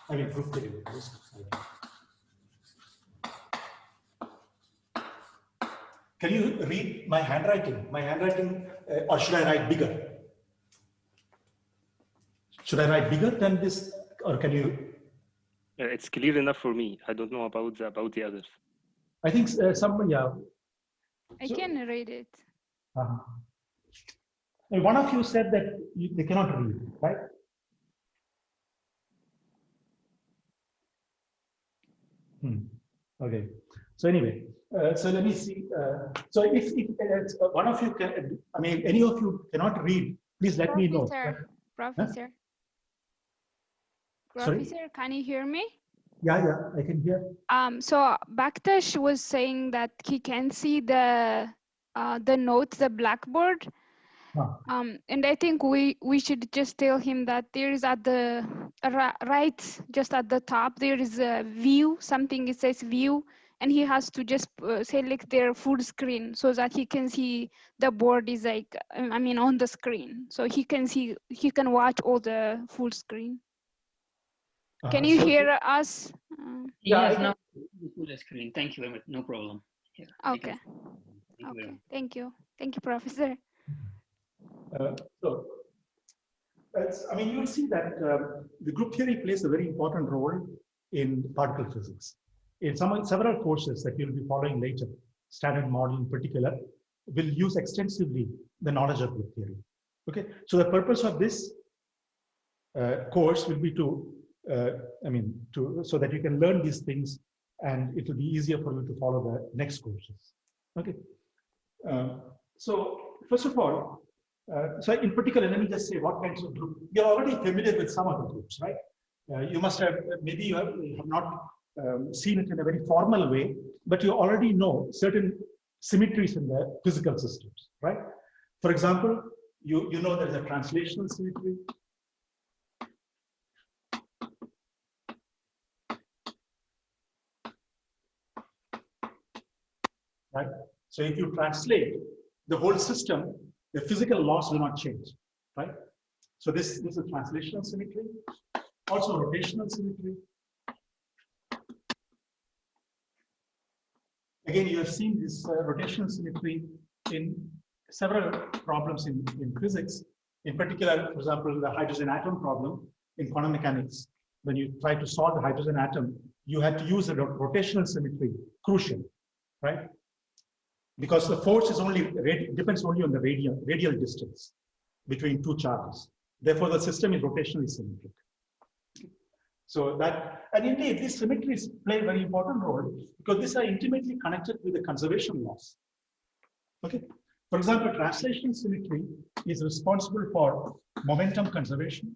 I mean, group theory. Can you read my handwriting? My handwriting, or should I write bigger? Should I write bigger than this, or can you? It's clear enough for me. I don't know about the others. I think someone, yeah. I can read it. One of you said that they cannot read, right? Okay. So anyway, so let me see. So if one of you can, I mean, any of you cannot read, please let me know. Professor. Huh? Professor, can you hear me? Yeah, I can hear. So Bhaktash was saying that he can see the notes, the blackboard. And I think we should just tell him that there is at the right, just at the top, there is a view, something it says view, and he has to just select their full screen so that he can see the board is like, I mean, on the screen. So he can see, he can watch all the full screen. Can you hear us? Yes, now the full screen. Thank you very much. No problem. Yeah, okay. Okay. Thank you. Thank you, Professor. So, I mean, you'll see that the group theory plays a very important role in particle physics. In several courses that you'll be following later, standard model in particular, will use extensively the knowledge of group theory. Okay, so the purpose of this course will be to, so that you can learn these things and it will be easier for you to follow the next courses. Okay, so first of all, so in particular, let me just say what kinds of groups. You're already familiar with some of the groups, right? You must have, maybe you have not seen it in a very formal way, but you already know certain symmetries in the physical systems, right? For example, you know there's a translational symmetry. Right? So if you translate the whole system, the physical laws will not change, right? So this is translational symmetry, also rotational symmetry. Again, you have seen this rotational symmetry in several problems in physics. In particular, for example, the hydrogen atom problem in quantum mechanics. When you try to solve the hydrogen atom, you have to use a rotational symmetry, crucial, right? Because the force is depends only on the radial distance between two charges. Therefore, the system is rotationally symmetric. So that, and indeed, these symmetries play a very important role because these are intimately connected with the conservation laws. Okay. For example, translational symmetry is responsible for momentum conservation.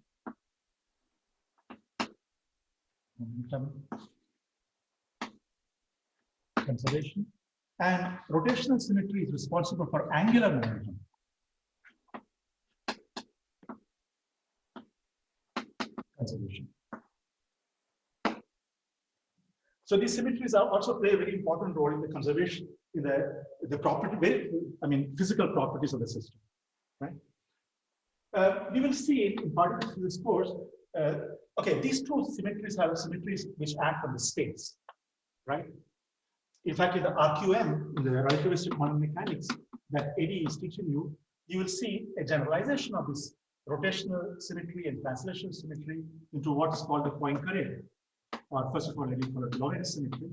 And rotational symmetry is responsible for angular momentum. Conservation. So these symmetries also play a very important role in the conservation, in the property, physical properties of the system, right? We will see in part of this course, okay, these two symmetries have symmetries which act on the space, right? In fact, in the RQM, in the relativistic quantum mechanics that Eddie is teaching you, you will see a generalization of this rotational symmetry and translational symmetry into what is called the Poincare. Or first of all, let me call it Lorentz symmetry.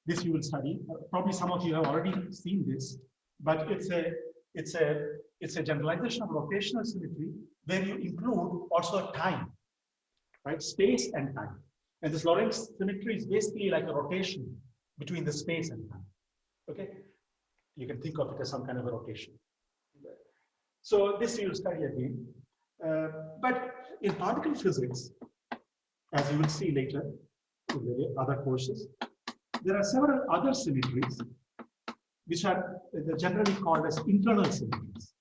This you will study. Probably some of you have already seen this, but it's a generalization of rotational symmetry where you include also time, right? Space and time. And this Lorentz symmetry is basically like a rotation between the space and time. Okay, you can think of it as some kind of a rotation. So this you will study again. But in particle physics, as you will see later in the other courses, there are several other symmetries which are generally called as internal symmetries.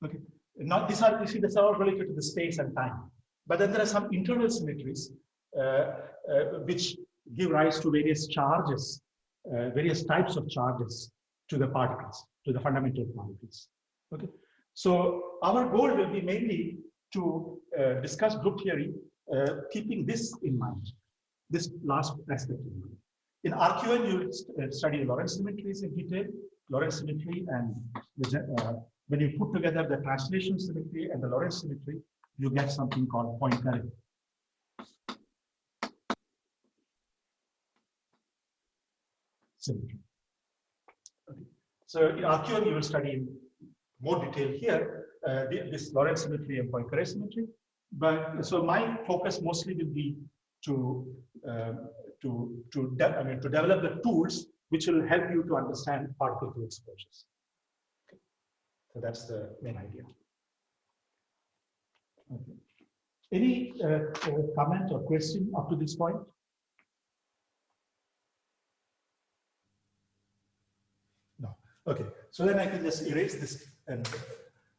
Okay, now these are, you see, that's all related to the space and time. But then there are some internal symmetries which give rise to various charges, various types of charges to the particles, to the fundamental particles. Okay, So our goal will be mainly to discuss group theory, keeping this in mind, this last aspect in mind. In RQN, you study Lorentz symmetries in detail, Lorentz symmetry, and when you put together the translation symmetry and the Lorentz symmetry, you get something called Poincaré. Symmetry. Okay. So in RQN, you will study in more detail here this Lorentz symmetry and Poincaré symmetry. But so my focus mostly will be to develop the tools which will help you to understand particle field exposures. Okay. So that's the main idea. Okay. Any comment or question up to this point? No. Okay. So then I can just erase this and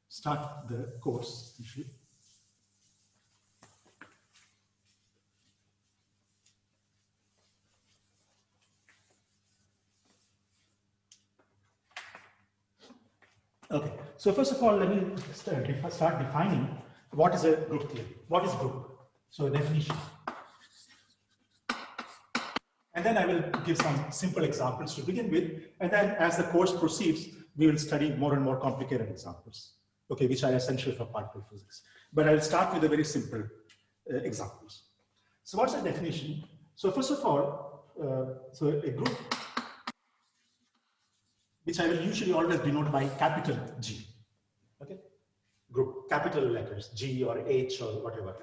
start the course. Okay, so first of all, let me start defining what is a group theory. What is group? So definition. And then I will give some simple examples to begin with. And then as the course proceeds, we will study more and more complicated examples, okay, which are essential for particle physics. But I'll start with the very simple examples. So what's the definition? So first of all, so a group, which I will usually always denote by capital G, okay? Group, capital letters, G or H or whatever.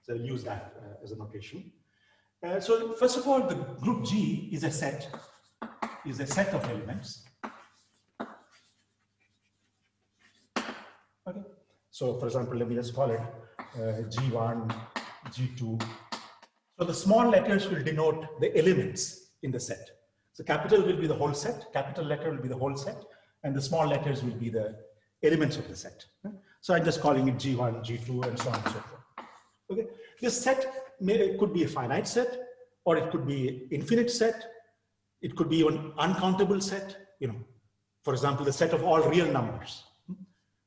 So I'll use that as a notation. So first of all, the group G is a set of elements. Okay. So for example, let me just call it G1, G2. So the small letters will denote the elements in the set. So capital will be the whole set, capital letter will be the whole set, and the small letters will be the elements of the set. So I'm just calling it G1, G2, and so on and so forth. Okay. This set could be a finite set, or it could be an infinite set. It could be an uncountable set, you know, for example, the set of all real numbers.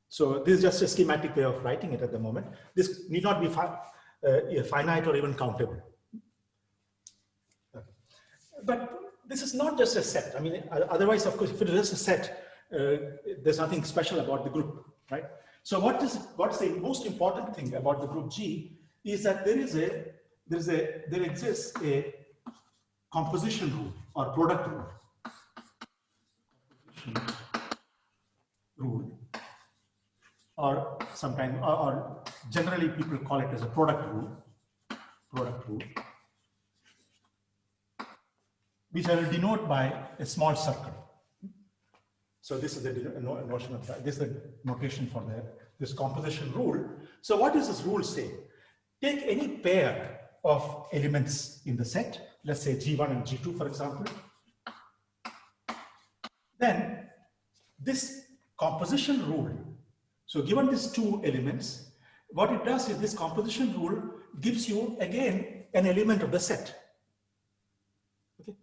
So this is just a schematic way of writing it at the moment. This need not be finite or even countable. Okay. But this is not just a set. I mean, otherwise, of course, if it is just a set, there's nothing special about the group, right? So what's the most important thing about the group G is that there exists a composition rule or product rule, or sometimes, or generally people call it as a product rule, which I will denote by a small circle. So this is the notion of that. This is the notation for this composition rule. So what does this rule say? Take any pair of elements in the set, let's say G1 and G2, for example. Then this composition rule, so given these two elements, what it does is this composition rule gives you again an element of the set. Okay.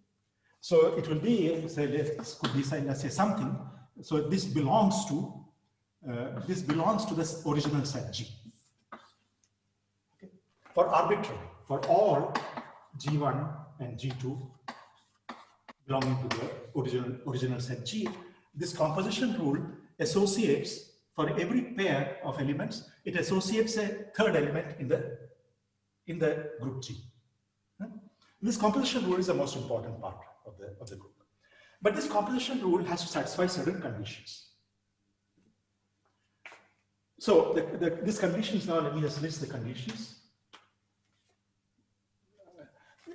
So it will be, say, this could be, let's say, something. So this belongs to this original set G. Okay. For arbitrary, for all G1 and G2 belonging to the original set G, this composition rule associates, for every pair of elements, it associates a third element in the group G. This composition rule is the most important part of the group. But this composition rule has to satisfy certain conditions. So these conditions, now let me just list the conditions.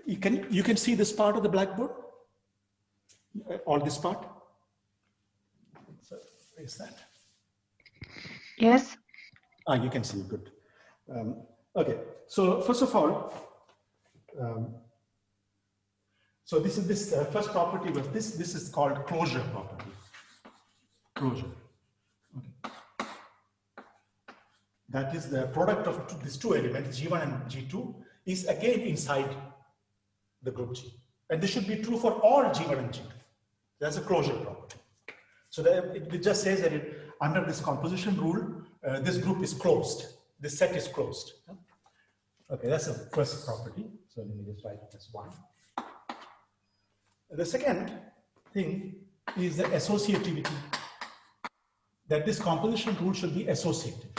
You can see this part of the blackboard, all this part. So where is that? Yes. You can see, good. Okay, so first of all, so this first property was this is called closure property. Closure. Okay. That is the product of these two elements, G1 and G2, is again inside the group G. And this should be true for all G1 and G2. That's a closure property. So it just says that under this composition rule, this group is closed. This set is closed. Okay, that's the first property. So let me just write it as 1. The second thing is the associativity, that this composition rule should be associative.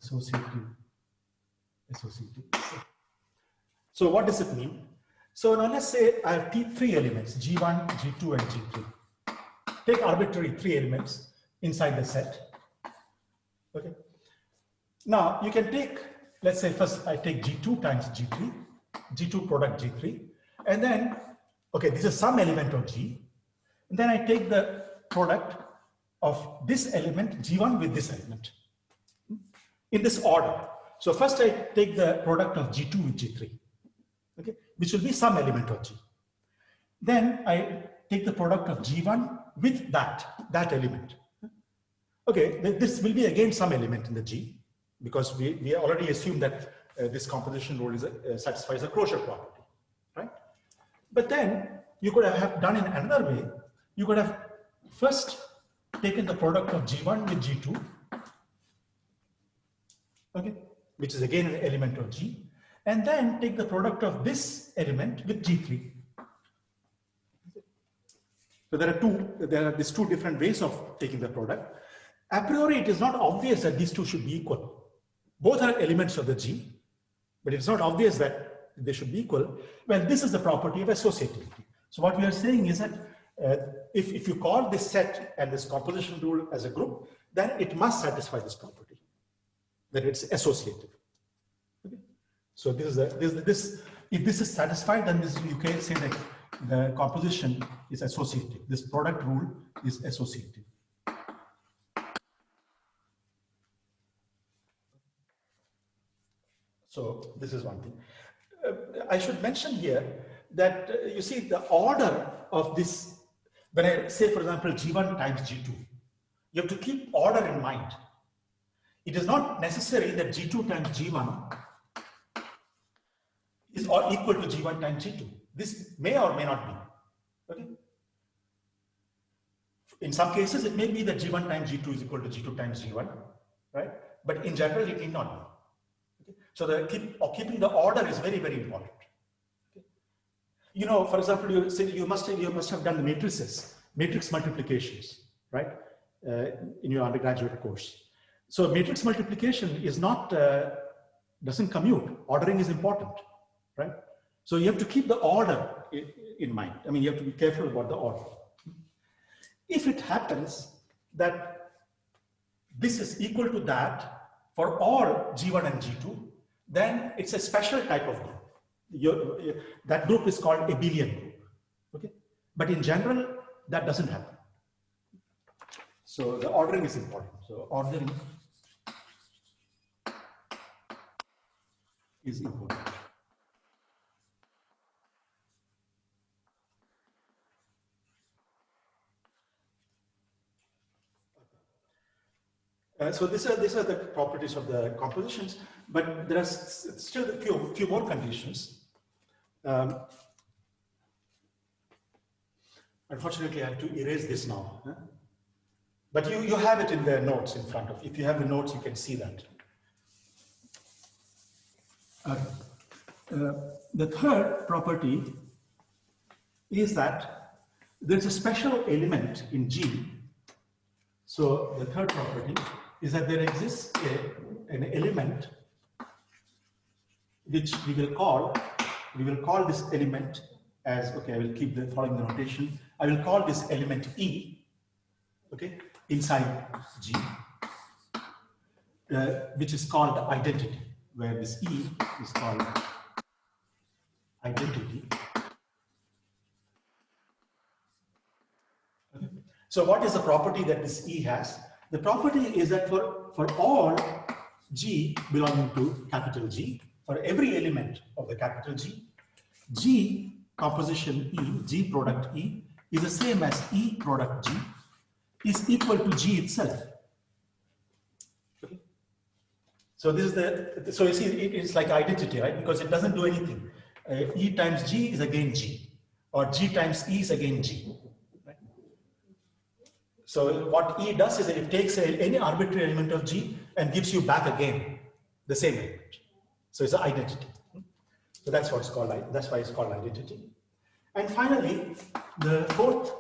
Associative. So what does it mean? So now let's say I have 3 elements, G1, G2, and G3. Take arbitrary 3 elements inside the set. Okay. Now you can take, let's say first I take G2 times G3, G2 product G3, and then, okay, this is some element of G, and then I take the product of this element G1 with this element in this order. So first I take the product of G2 with G3, okay, which will be some element of G. Then I take the product of G1 with that element. Okay, this will be again some element in the G, because we already assume that this composition rule is, satisfies a closure property, right? But then you could have done in another way. You could have first taken the product of G1 with G2, okay, which is again an element of G, and then take the product of this element with G3. So there are these 2 different ways of taking the product. A priori, it is not obvious that these 2 should be equal. Both are elements of the G, but it's not obvious that they should be equal. Well, this is the property of associativity. So what we are saying is that if you call this set and this composition rule as a group, then it must satisfy this property, that it's associative. Okay? So this is if this is satisfied, then you can say that the composition is associative. This product rule is associative. So this is one thing. I should mention here that you see the order of this, when I say, for example, G1 times G2, you have to keep order in mind. It is not necessary that G2 times G1 is equal to G1 times G2. This may or may not be. Okay? In some cases, it may be that G1 times G2 is equal to G2 times G1, right? But in general, it need not be. Okay? So keeping the order is very, very important. Okay? You know, for example, you must have done the matrix multiplications, right? In your undergraduate course. So matrix multiplication is not, doesn't commute. Ordering is important, right? So you have to keep the order in mind. I mean, you have to be careful about the order. If it happens that this is equal to that for all G1 and G2, then it's a special type of group. That group is called abelian group. Okay? But in general, that doesn't happen. So the ordering is important. So ordering is important. So these are the properties of the compositions, but there are still a few more conditions. Unfortunately, I have to erase this now. Huh? But you have it in the notes in front of you. If you have the notes, you can see that. The third property is that there's a special element in G. So the third property is that there exists an element which we will call this element as, okay, I will keep the following the notation. I will call this element E, okay, inside G, which is called identity, where this E is called identity. Okay. So what is the property that this E has? The property is that for all G belonging to capital G, for every element of the capital G, G composition E, G product E, is the same as E product G, is equal to G itself. Okay. So this is the, so you see it's like identity, right? Because it doesn't do anything. E times G is again G, or G times E is again G. Right? So what E does is that it takes any arbitrary element of G and gives you back again the same element. So it's an identity. So that's what it's called. That's why it's called identity. And finally, the fourth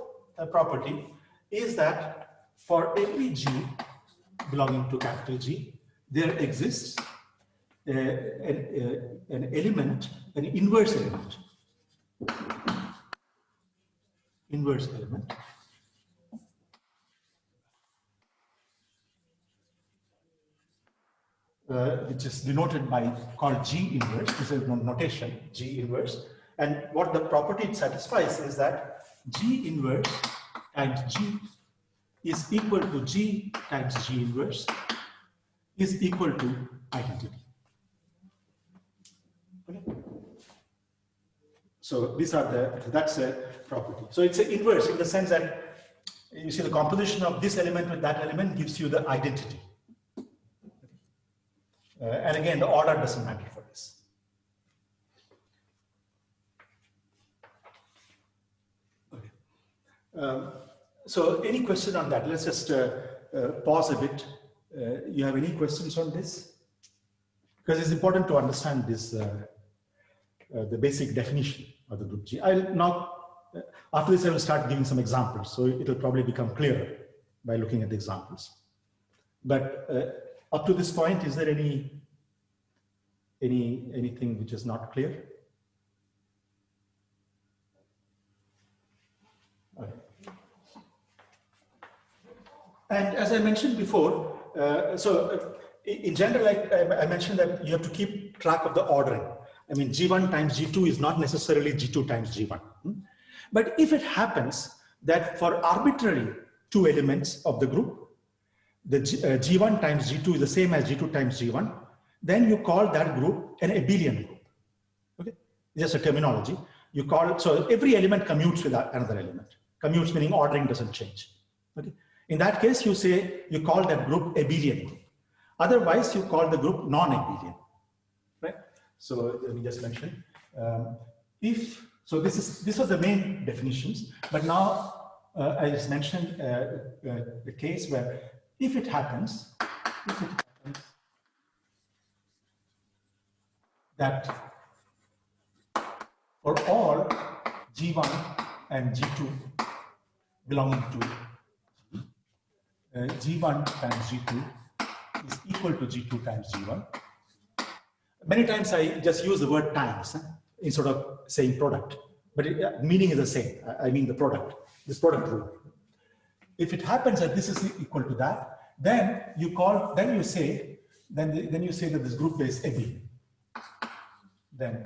property is that for every G belonging to capital G, there exists an element, an inverse element. Inverse element. Which is denoted by called G inverse. This is notation, G inverse. And what the property it satisfies is that G inverse times G is equal to G times G inverse is equal to identity. Okay. So these are that's a property. So it's an inverse in the sense that you see the composition of this element with that element gives you the identity. And again, the order doesn't matter for this. Okay. So any question on that? Let's just pause a bit. You have any questions on this? Because it's important to understand this, the basic definition of the group G. I'll now, after this, I will start giving some examples. So it will probably become clearer by looking at the examples. But up to this point, is there anything which is not clear? Okay. And as I mentioned before, in general, I mentioned that you have to keep track of the ordering. I mean, G1 times G2 is not necessarily G2 times G1. But if it happens that for arbitrary two elements of the group, the G1 times G2 is the same as G2 times G1, then you call that group an abelian group. Okay, just a terminology. You call it, so every element commutes with another element. Commutes meaning ordering doesn't change. Okay, in that case, you call that group abelian group. Otherwise, you call the group non-abelian. Right. So let me just mention. This was the main definitions, but now I just mentioned the case where if it happens that for all G1 and G2 belonging to G1 times G2 is equal to G2 times G1. Many times I just use the word times instead of saying product, but meaning is the same. I mean the product, this product rule. If it happens that this is equal to that, then you say that this group is abelian. Then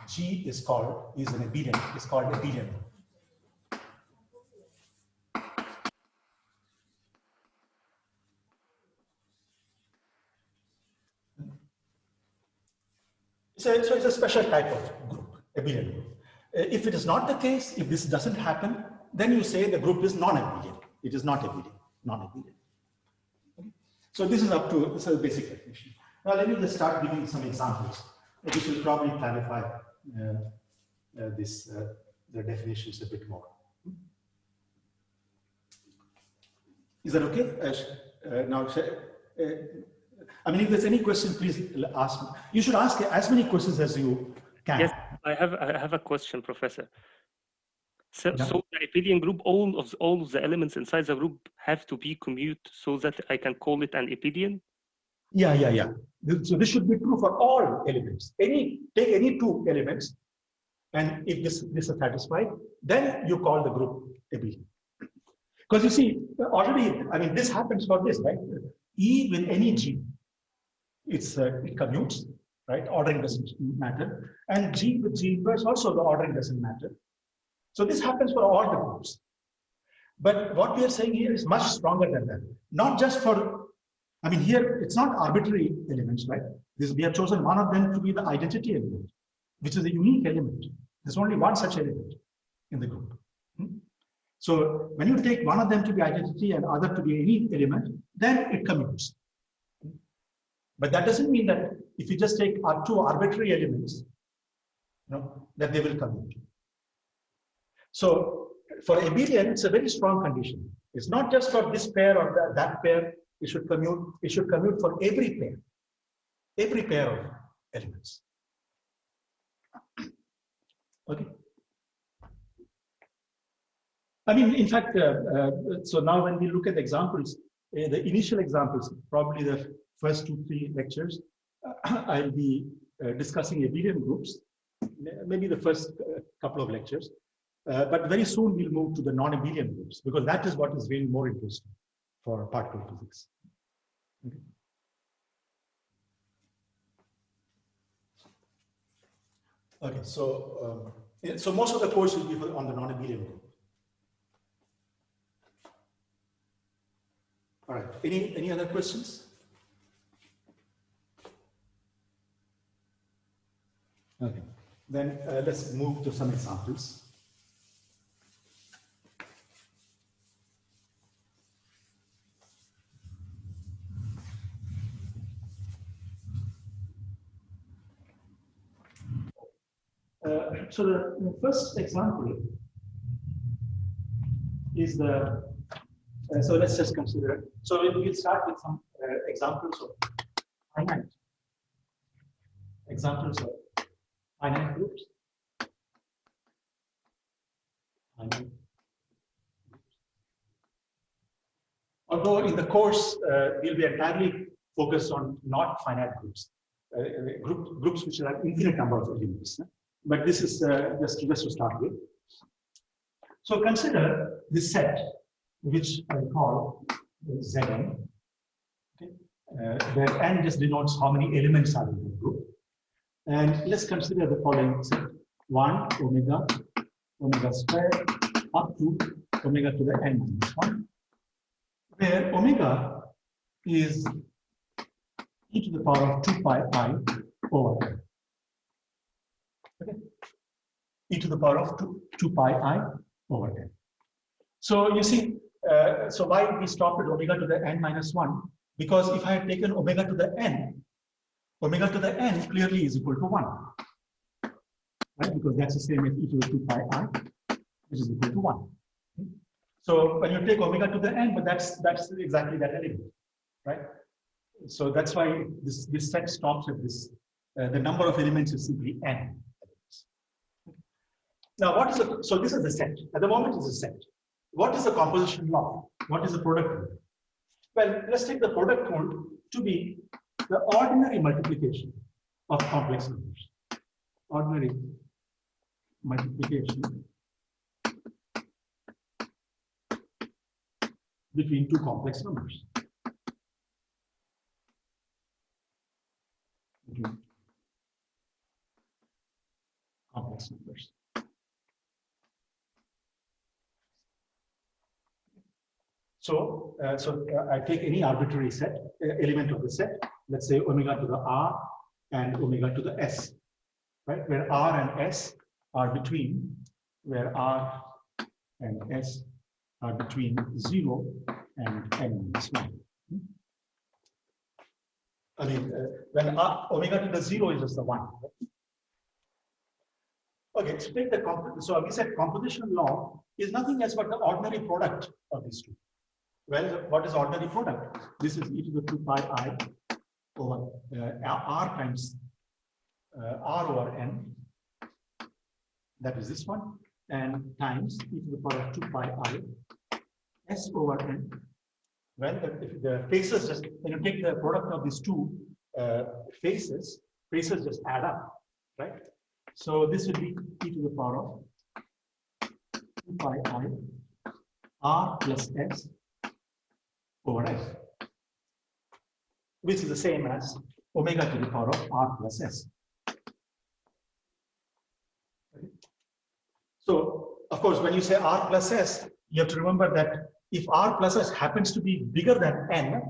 G is called abelian. So it's a special type of group, abelian group. If it is not the case, if this doesn't happen, then you say the group is non-abelian. It is not abelian, non-abelian. Okay. So this is a basic definition. Now let me just start giving some examples, which will probably clarify the definitions a bit more. Is that okay? Now, I mean, if there's any question, please ask me. You should ask as many questions as you can. Yes, I have a question, Professor. So the abelian group, all of the elements inside the group have to be commute so that I can call it an abelian? Yeah. So this should be true for all elements. Take any two elements, and if this is satisfied, then you call the group abelian. Because you see, already, I mean, this happens for this, right? E with any G, it commutes, right? Ordering doesn't matter. And G with G inverse, also the ordering doesn't matter. So this happens for all the groups. But what we are saying here is much stronger than that. Not just for, I mean, here it's not arbitrary elements, right? We have chosen one of them to be the identity element, which is a unique element. There's only one such element in the group. So when you take one of them to be identity and other to be any element, then it commutes. But that doesn't mean that if you just take two arbitrary elements, that they will commute. So for abelian, it's a very strong condition. It's not just for this pair or that pair. It should commute. It should commute for every pair of elements. Okay. I mean, in fact, so now when we look at the examples, the initial examples, probably the first 2-3 lectures, I'll be discussing abelian groups, maybe the first couple of lectures. But very soon we'll move to the non-abelian groups, because that is what is really more interesting for particle physics. Okay. Okay, so so most of the course will be on the non-abelian group. All right. Any other questions? Okay. Then let's move to some examples. So the first example is the, so let's just consider, so we'll start with some examples of finite. Examples of finite groups. Finite. Although in the course, we'll be entirely focused on not finite groups, groups which have infinite number of elements. But this is just to start with. So consider this set, which I call Zn, okay, where n just denotes how many elements are in the group. And let's consider the following set: 1 omega squared up to omega to the n minus 1, where omega is e to the power of 2 pi I over n. Okay. E to the power of 2 pi I over n. So you see, so why we stop at omega to the n minus 1? Because if I had taken omega to the n clearly is equal to 1. Right? Because that's the same as e to the 2 pi I, which is equal to 1. Okay. So when you take omega to the n, but that's exactly that element, right? So that's why this set stops at this. The number of elements is simply n. Now, what is the, so this is the set. At the moment, it's a set. What is the composition law? What is the product rule? Well, let's take the product rule to be the ordinary multiplication of complex numbers. Ordinary multiplication between two complex numbers. Complex numbers. So, I take any arbitrary set, element of the set, let's say omega to the r and omega to the s, right? Where r and s are between, where r and s are between 0 and n minus 1. I mean, when omega to the 0 is just the 1. Right? Okay, so take the so we said composition law is nothing else but the ordinary product of these two. Well, what is ordinary product? This is e to the 2 pi I over r times r over n. That is this one, and times e to the power of 2 pi I s over n. Well, if the faces just, when you take the product of these two faces just add up, right? So this will be e to the power of 2 pi I r plus s over s, which is the same as omega to the power of r plus s. Okay. So, of course, when you say r plus s, you have to remember that if r plus s happens to be bigger than n,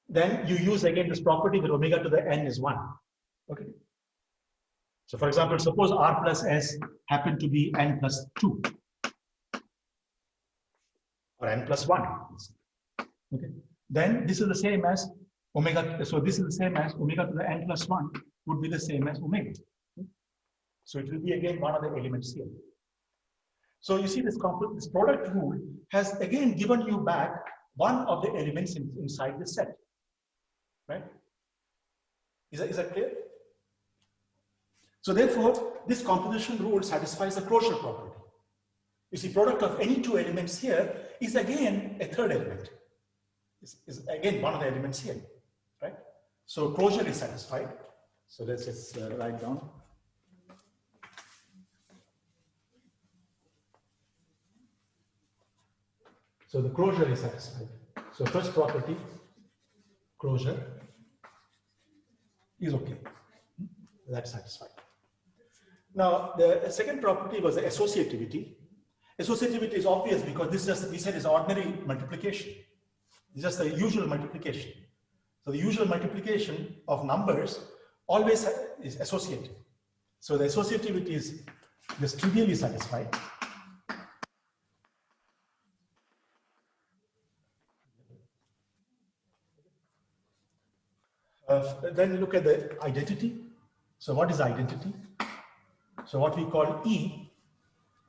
then you use again this property that omega to the n is 1. Okay. So, for example, suppose r plus s happen to be n plus 2 or n plus 1. Okay. Then this is the same as omega. So this is the same as omega to the n plus 1 would be the same as omega. Okay. So it will be again one of the elements here. So you see this product rule has again given you back one of the elements inside the set, right? Is that clear? So therefore, this composition rule satisfies the closure property. You see, product of any two elements here is again a third element. Is again one of the elements here, right? So closure is satisfied. So let's just write down. So the closure is satisfied. So first property, closure, is okay. That's satisfied. Now, the second property was the associativity. Associativity is obvious because this just, we said, is ordinary multiplication. It's just the usual multiplication. So the usual multiplication of numbers always is associative. So the associativity is just trivially satisfied. Then look at the identity. So what is identity? So what we call E,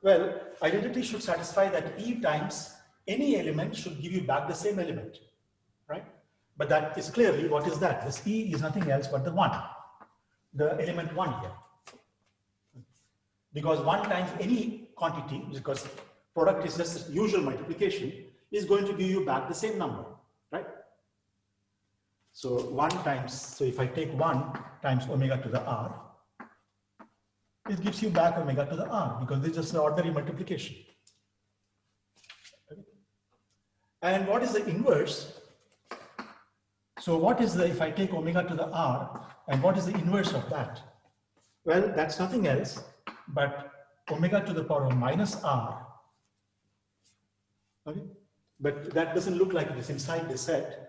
well, identity should satisfy that E times any element should give you back the same element, right? But that is clearly, what is that? This E is nothing else but the 1, the element 1 here. Because 1 times any quantity, because product is just usual multiplication, is going to give you back the same number, right? So 1 times, so if I take 1 times omega to the r, it gives you back omega to the r because this is just an ordinary multiplication. Okay. And what is the inverse? So what is the, if I take omega to the r, and what is the inverse of that? Well, that's nothing else but omega to the power of minus r. Okay. But that doesn't look like it is inside the set.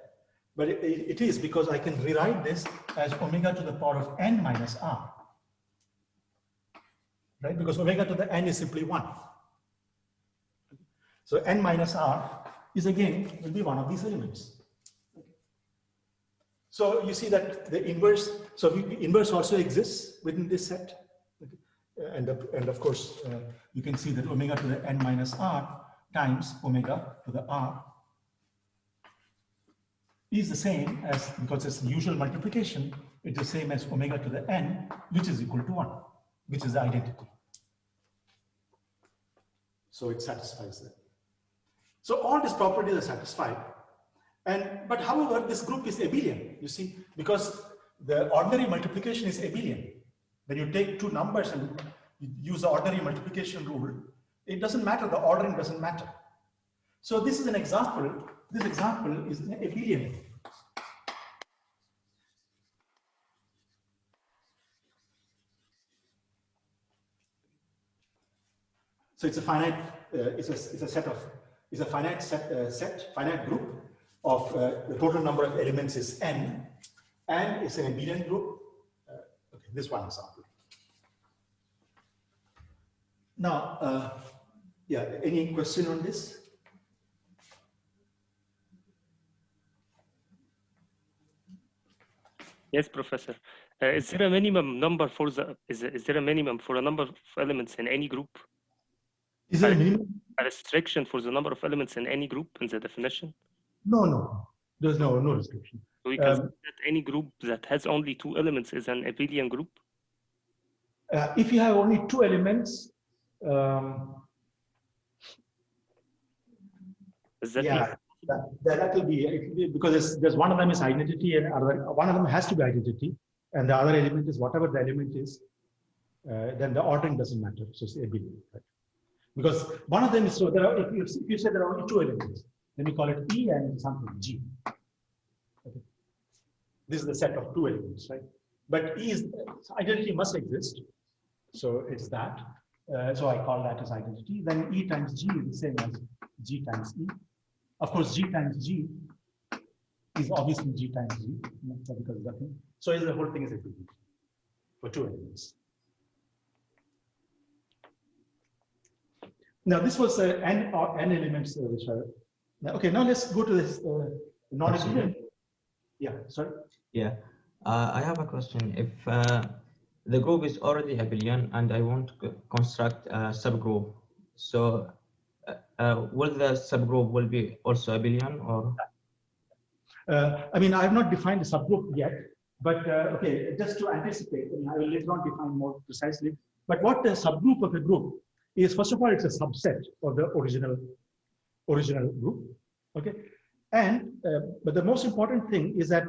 But it is, because I can rewrite this as omega to the power of n minus r. Right? Because omega to the n is simply 1. So n minus r is again, will be one of these elements. So you see that the inverse, so the inverse also exists within this set. And of course, you can see that omega to the n minus r times omega to the r is the same as, because it's the usual multiplication, it's the same as omega to the n, which is equal to 1, which is the identity. So it satisfies that. So all these properties are satisfied. But however, this group is abelian, you see, because the ordinary multiplication is abelian. When you take two numbers and you use the ordinary multiplication rule, it doesn't matter, the ordering doesn't matter. So this is an example. This example is abelian. So it's a finite. It's a set of. It's a finite finite group of the total number of elements is n, and it's an abelian group. Okay, this one example. Now, yeah, any question on this? Yes, Professor. Is there a minimum number for the? Is there a minimum for a number of elements in any group? Is there a minimum? A restriction for the number of elements in any group in the definition? No. There's no restriction. So we can say that any group that has only 2 elements is an abelian group? If you have only 2 elements, Is that yeah, that will be, because there's one of them is identity and one of them has to be identity, and the other element is whatever the element is, then the ordering doesn't matter. So it's abelian, right? Because one of them is, so there are, if you say there are only 2 elements, then we call it E and something G. Okay. This is the set of 2 elements, right? But E is, identity must exist. So it's that. So I call that as identity. Then E times G is the same as G times E. Of course, G times G is obviously G times G, because nothing. So the whole thing is equivalent for 2 elements. Now this was n elements which are. Okay, now let's go to this non-abelian. Yeah, sorry. Yeah, I have a question. If the group is already abelian and I want to construct a subgroup So will the subgroup will be also abelian or? I mean, I have not defined the subgroup yet, but okay, just to anticipate, I mean, I will later on define more precisely. But what the subgroup of a group is, first of all, it's a subset of the original group. Okay, and but the most important thing is that,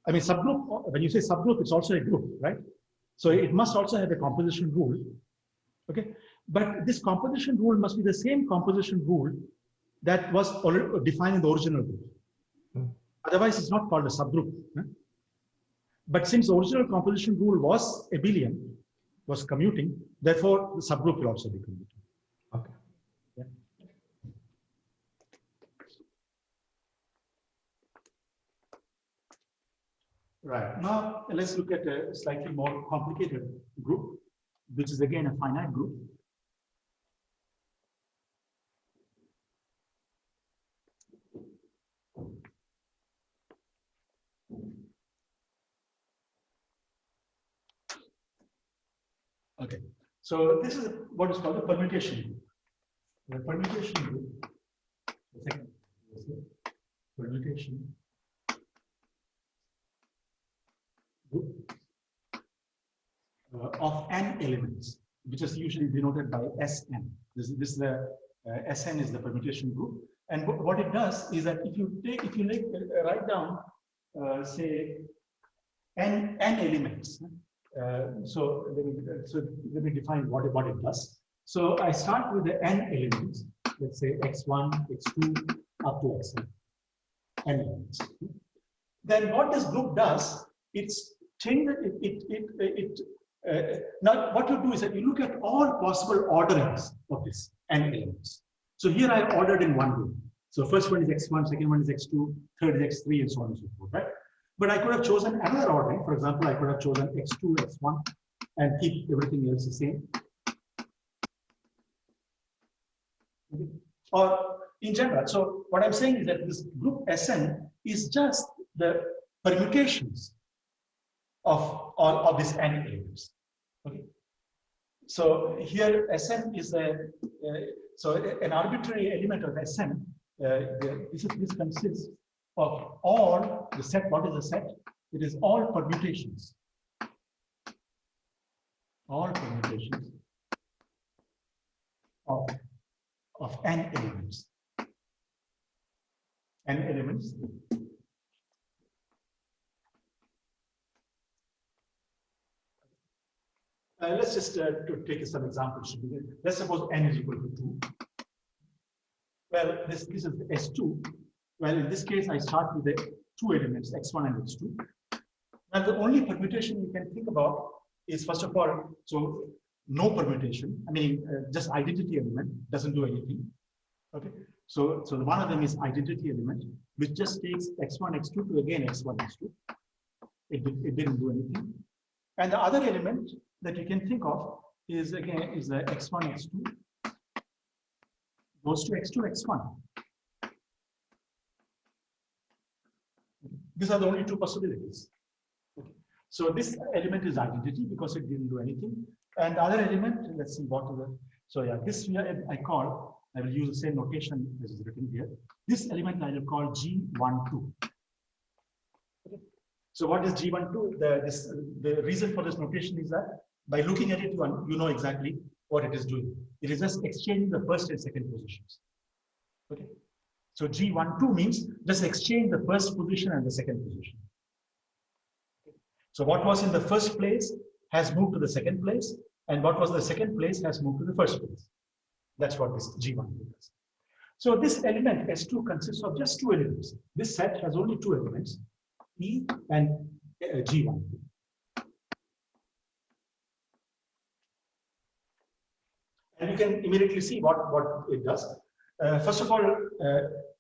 I mean, subgroup. When you say subgroup, it's also a group, right? So it must also have a composition rule. Okay, but this composition rule must be the same composition rule that was already defined in the original group. Otherwise, it's not called a subgroup. But since the original composition rule was abelian, was commuting, therefore the subgroup will also be commuting. Okay. Yeah. Right. Now let's look at a slightly more complicated group, which is again a finite group. Okay, so this is what is called the permutation group. The permutation group, permutation group of n elements, which is usually denoted by Sn. This is the Sn is the permutation group, and what it does is that if you write down say n elements. So let me define what it does. So I start with the n elements, let's say x1, x2, up to xn, n elements. Then what this group does, it's change now what you do is that you look at all possible orderings of this n elements. So here I have ordered in one group. So first one is x1, second one is x2, third is x3, and so on and so forth, right? But I could have chosen another ordering. For example, I could have chosen x2, x1, and keep everything else the same. Okay. Or in general, so what I'm saying is that this group Sn is just the permutations of all of these n elements. Okay. So here Sn is so an arbitrary element of Sn. This consists of all the set. What is the set? It is all permutations. All permutations of n elements. N elements. Let's just to take some examples. Let's suppose n is equal to 2. Well, this is S2. Well, in this case, I start with the two elements, x1 and x2. Now, the only permutation you can think about is, first of all, so no permutation. I mean, just identity element doesn't do anything. Okay. So the one of them is identity element, which just takes x1, x2 to again x1, x2. It didn't do anything. And the other element that you can think of is again is the x1, x2 goes to x2, x1. These are the only two possibilities. Okay. So this element is identity because it didn't do anything. And the other element, let's see what is the, so yeah, this here I will use the same notation as is written here. This element I will call G12. Okay. So what is G12? The reason for this notation is that by looking at it, you know exactly what it is doing. It is just exchanging the first and second positions. Okay. So G12 means just exchange the first position and the second position. Okay. So what was in the first place has moved to the second place, and what was the second place has moved to the first place. That's what this G12 does. So this element S2 consists of just two elements. This set has only two elements, E and G12. And you can immediately see what it does. First of all,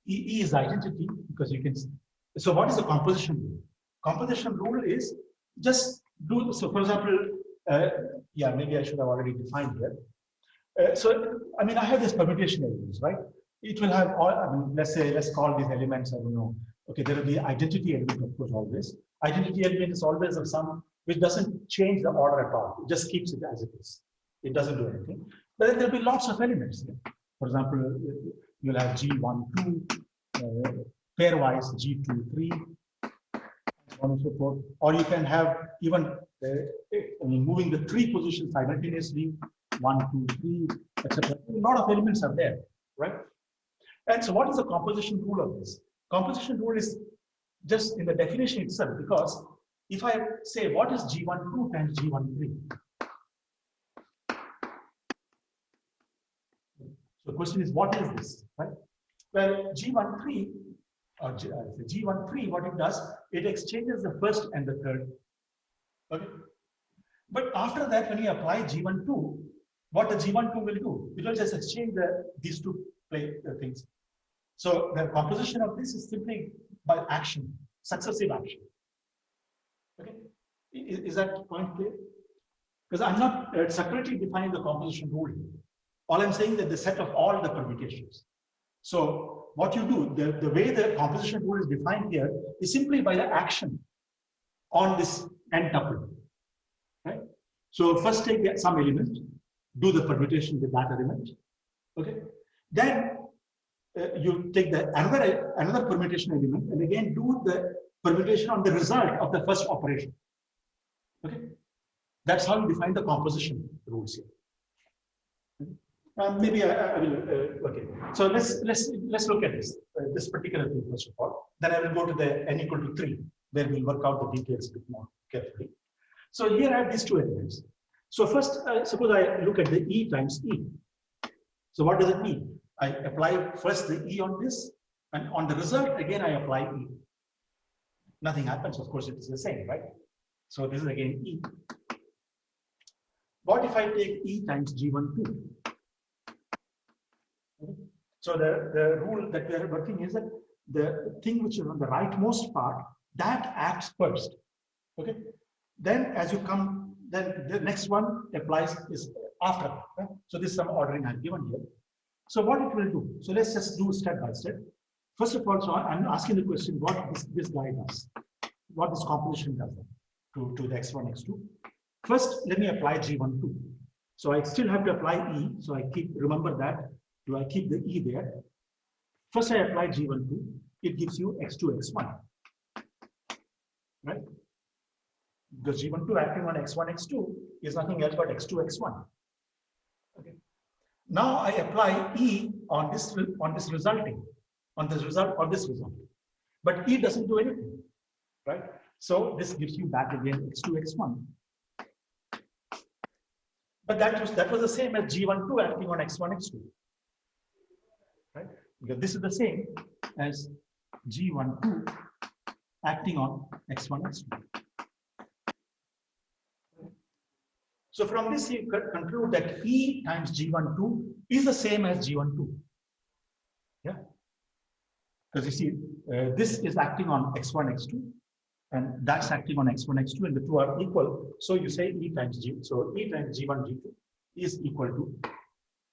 E is identity because you can. So what is the composition rule? Composition rule is just do. So for example, yeah, maybe I should have already defined here. So I mean, I have this permutation elements, right? It will have all. I mean, let's call these elements. I don't know. Okay, there will be identity element, of course, always. Identity element is always of some which doesn't change the order at all. It just keeps it as it is. It doesn't do anything. But then there'll be lots of elements. For example, you'll have G1, 2, pairwise G2, 3, so on and so forth. Or you can have even moving the 3 positions simultaneously, 1, 2, 3, etc. A lot of elements are there, right? And so what is the composition rule of this? Composition rule is just in the definition itself, because if I say what is G12 times G13? So the question is, what is this, right? Well, G13, or G13, what it does, it exchanges the first and the third. Okay. But after that, when you apply G12, what the G12 will do, it will just exchange these two things. So the composition of this is simply by action, successive action. Okay, is that point clear? Because I'm not separately defining the composition rule. All I'm saying that the set of all the permutations. So what you do, the way the composition rule is defined here is simply by the action on this n tuple. Right? So first take some element, do the permutation with that element. Okay, then you take another permutation element and again do the permutation on the result of the first operation. Okay, that's how you define the composition rules here. Maybe I will. Okay, so let's look at this particular thing first of all. Then I will go to the n equal to 3, where we'll work out the details a bit more carefully. So here I have these two elements. So first, suppose I look at the E times E. So what does it mean? I apply first the E on this, and on the result, again, I apply E. Nothing happens, of course, it is the same, right? So this is again E. What if I take E times G12? Okay. So the rule that we are working is that the thing which is on the rightmost part, that acts first. Okay. Then as you come, then the next one applies is after. Right? So this is some ordering I've given here. So what it will do? So let's just do step by step. First of all, so I'm asking the question, what this guy does, what this composition does to the x1, x2. First, let me apply G12. So I still have to apply E. So I remember that. Do I keep the E there? First, I apply G12. It gives you x2, x1. Right? Because G12 acting on x1, x2 is nothing else but x2, x1. Okay. Now I apply E on this resulting, on this result. But E doesn't do anything, right? So this gives you back again x2, x1. But that was the same as G12 acting on x1, x2. Right? Because this is the same as G12 acting on x1, x2. So from this, you conclude that E times G12 is the same as G12. Yeah. Because you see, this is acting on x1, x2, and that's acting on x1, x2, and the two are equal. So you say E times G. So E times G1, G2 is equal to.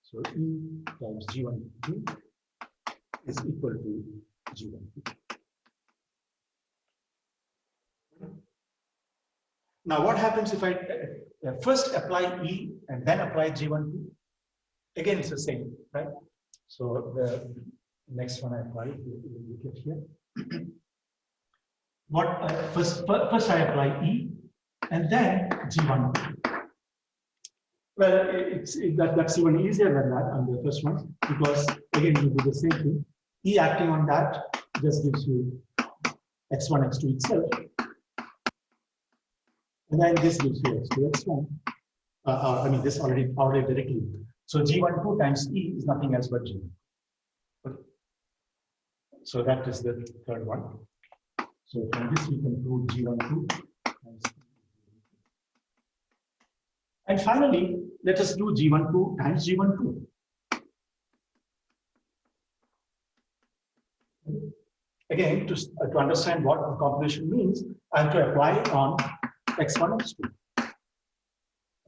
So E times G1, G2 is equal to G12. Now, what happens if I first apply E and then apply G12? Again, it's the same, right? So the next one I apply, you get here. First I apply E and then G12. Well, that's even easier than that on the first one, because again you do the same thing. E acting on that just gives you x1, x2 itself. And then this gives you x2, x1. I mean, this already directly. So G12 times E is nothing else but G. Okay. So that is the third one. So from this we conclude G12 times E. And finally, let us do G12 times G12. Again, to understand what the combination means, I have to apply on x1, x2.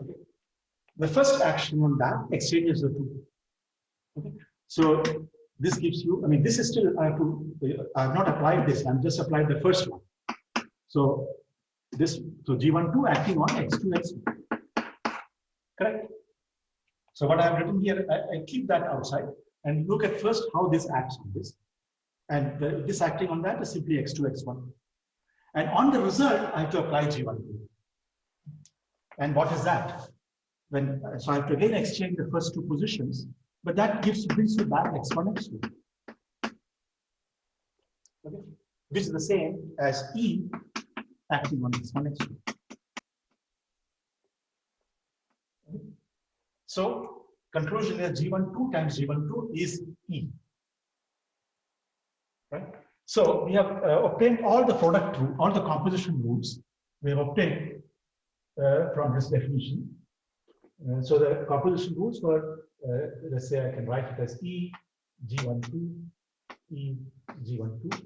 Okay. The first action on that exchanges the two. Okay. So this gives you, I mean, this is still, I have not applied this, I'm just applied the first one. So so G12 acting on x2, x1. Correct? So what I've written here, I keep that outside and look at first how this acts on this. And this acting on that is simply x2, x1. And on the result, I have to apply G1. And what is that? So I have to again exchange the first two positions, but that brings you back x1, x2. Okay. Which is the same as E acting on x1, x2. Okay. So conclusion is G12 times G12 is E. Right? So we have obtained all the product rule, all the composition rules we have obtained from this definition. So the composition rules were, let's say I can write it as E, G12, E, G12.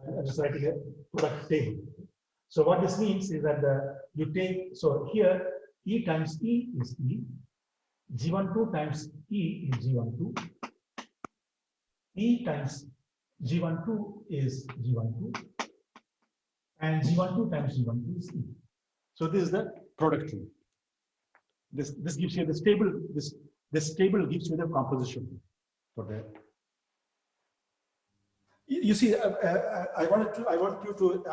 I'm just writing a product table. So what this means is that you take, so here E times E is E, G12 times E is G12, E times G12 is G12, and G12 times G12 is E. So this is the product rule. This gives you the stable. This table gives you the composition for that. You see, I want you to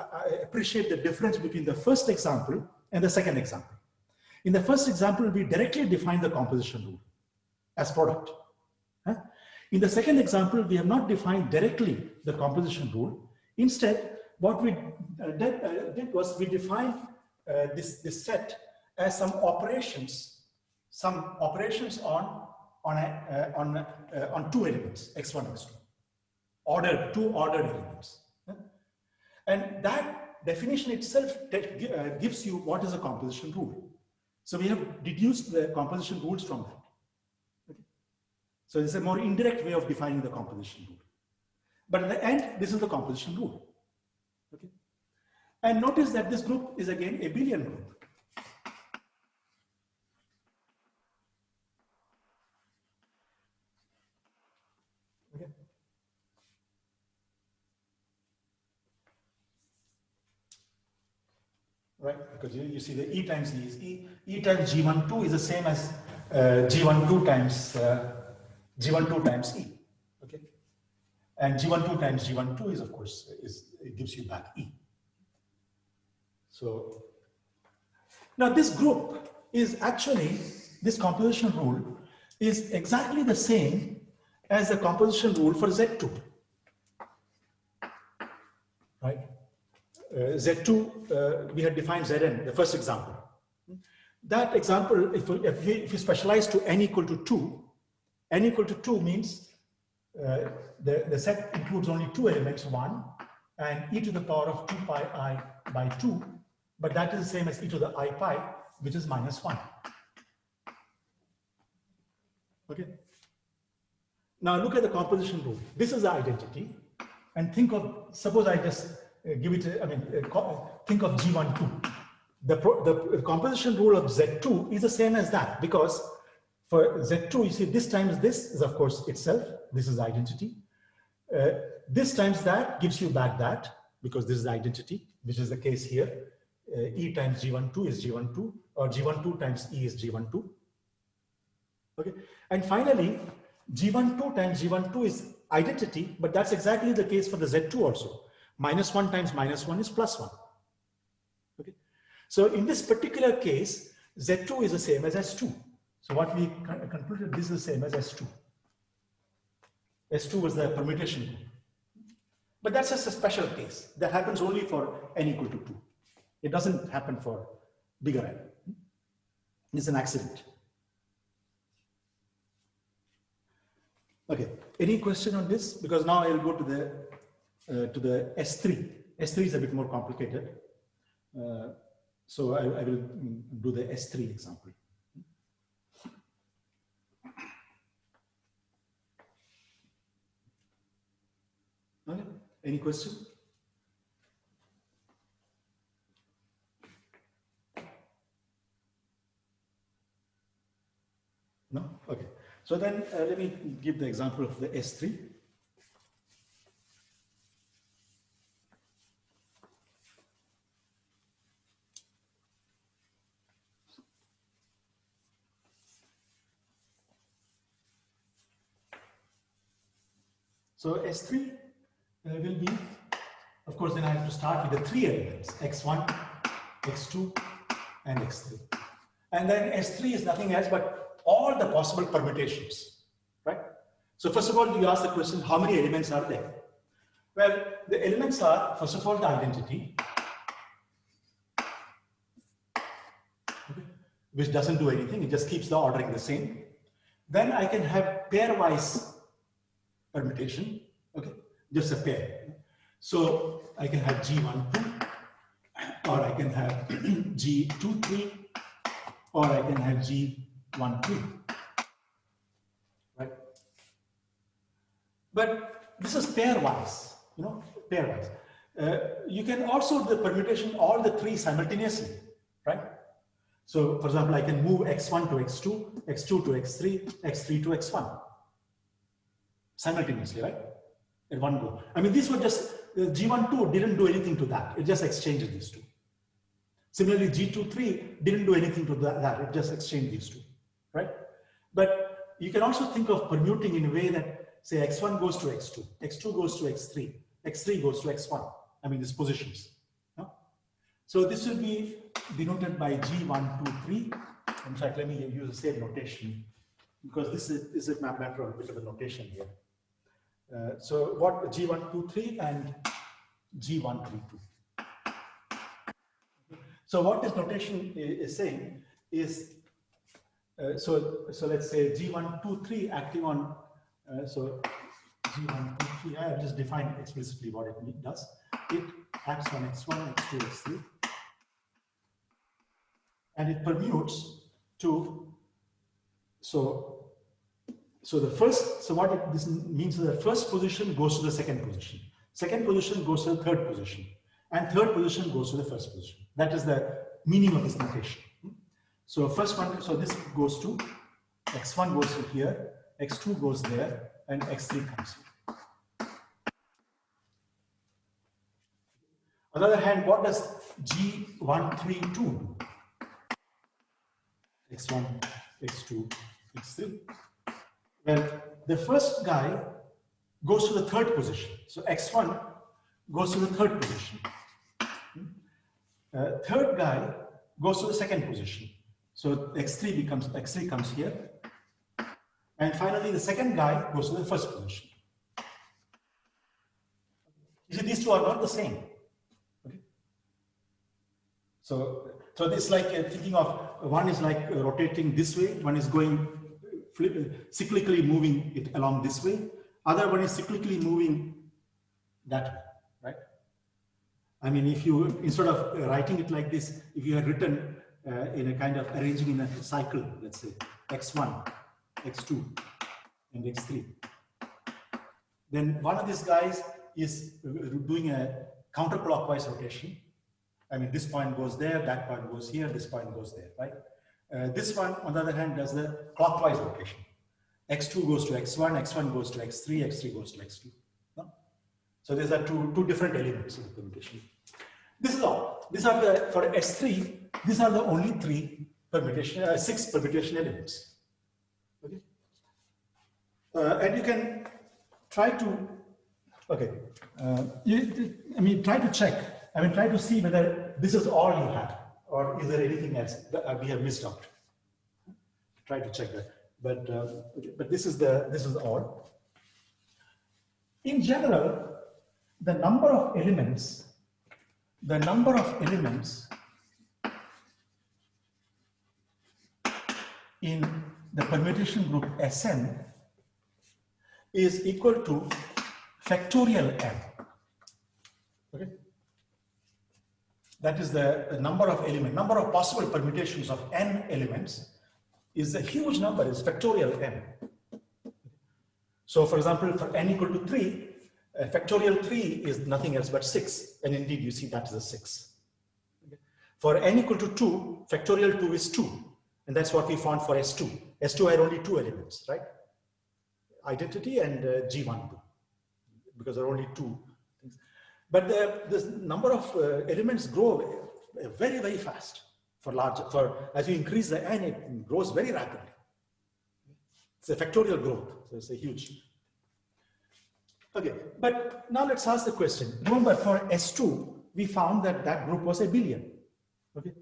appreciate the difference between the first example and the second example. In the first example, we directly define the composition rule as product. In the second example, we have not defined directly the composition rule. Instead, what we did was we defined this set as some operations on two elements, x1, x2, two ordered elements. And that definition itself gives you what is a composition rule. So we have deduced the composition rules from that. Okay. So it's a more indirect way of defining the composition rule. But in the end, this is the composition rule. Okay. And notice that this group is again a abelian group. Okay. Right, because you see the E times E is E. E times G12 is the same as G12 times G12 times E. Okay, and G12 times G12 is, of course, it gives you back E. So now this group is actually, this composition rule is exactly the same as the composition rule for Z2. Right. Z2, we had defined Zn, the first example. That example, if we specialize to n equal to 2, n equal to 2 means the set includes only two elements, 1 and e to the power of 2 pi I by 2, but that is the same as e to the I pi, which is minus 1. Okay. Now look at the composition rule. This is the identity, and think of, suppose I just give it, think of G12. The composition rule of Z2 is the same as that, because for Z2, you see this times this is of course itself, this is identity. This times that gives you back that, because this is identity, which is the case here. E times G12 is G12, or G12 times E is G12. Okay, and finally, G12 times G12 is identity, but that's exactly the case for the Z2 also. Minus 1 times minus 1 is plus 1. Okay. So in this particular case, Z2 is the same as S2. So what we concluded, this is the same as S2. S2 was the permutation rule. But that's just a special case. That happens only for n equal to 2. It doesn't happen for bigger n. It's an accident. Okay, any question on this? Because now I'll go to the S3. S3 is a bit more complicated. So I will do the S3 example. Okay. Any question? No? Okay. So then let me give the example of the S3. So S3 will be, of course, then I have to start with the 3 elements, X1, X2, and X3. And then S3 is nothing else but all the possible permutations, right? So first of all, you ask the question, how many elements are there? Well, the elements are, first of all, the identity, okay, which doesn't do anything. It just keeps the ordering the same. Then I can have pairwise permutation, okay, just a pair. So I can have G12, or I can have G23, or I can have G13, right? But this is pairwise, you know, pairwise. You can also do the permutation all the 3 simultaneously, right? So, for example, I can move X1 to X2, X2 to X3, X3 to X1 simultaneously, right? At one go. I mean, these were just, G12 didn't do anything to that. It just exchanged these two. Similarly, G23 didn't do anything to that. It just exchanged these two, right? But you can also think of permuting in a way that, say, X1 goes to X2, X2 goes to X3, X3 goes to X1. I mean, these positions. No? So this will be denoted by G1, 2, 3. In fact, let me use the same notation because this is a matter of a bit of a notation here. So what G1, 2, 3 and G1, 3, 2. So what this notation is saying is, so let's say G1, 2, 3 acting on, so G1, 2, 3, I have just defined explicitly what it does. It acts on X1, X2, X3, and it permutes to, so the first, so what this means is the first position goes to the second position, second position goes to the third position, and third position goes to the first position. That is the meaning of this notation. So first one, so this goes to, X1 goes to here, X2 goes there, and X3 comes here. On the other hand, what does G132 do? X1, X2, X3. Well, the first guy goes to the third position. So X1 goes to the third position. Third guy goes to the second position. So X3 comes here. And finally, the second guy goes to the first position. You see, these two are not the same. Okay? So it's like thinking of, one is like rotating this way, one is going cyclically moving it along this way, other one is cyclically moving that way, right? I mean, if you, instead of writing it like this, if you had written in a kind of arranging in a cycle, let's say X1, X2, and X3, then one of these guys is doing a counterclockwise rotation. I mean, this point goes there, that point goes here, this point goes there, right? This one, on the other hand, does the clockwise rotation. X2 goes to X1, X1 goes to X3, X3 goes to X2. No? So these are two different elements of the permutation. This is all. These are the, for S3, these are the only 6 permutation elements. Okay. And you can try to, okay, try to check. Try to see whether this is all you have, or is there anything else that we have missed out. Try to check that. But this is all. In general, the number of elements in the permutation group Sn is equal to factorial n. Okay. That is the number of possible permutations of n elements is a huge number, is factorial n. So for example, for n equal to 3, factorial 3 is nothing else but 6. And indeed, you see that is a 6. Okay. For n equal to 2, factorial 2 is 2. And that's what we found for S2. S2 had only 2 elements, right? Identity and G12, because there are only 2 things. But the number of elements grow very, very fast. As you increase the n, it grows very rapidly. It's a factorial growth, so it's a huge. Okay, but now let's ask the question. Remember, for S2, we found that that group was abelian. Okay,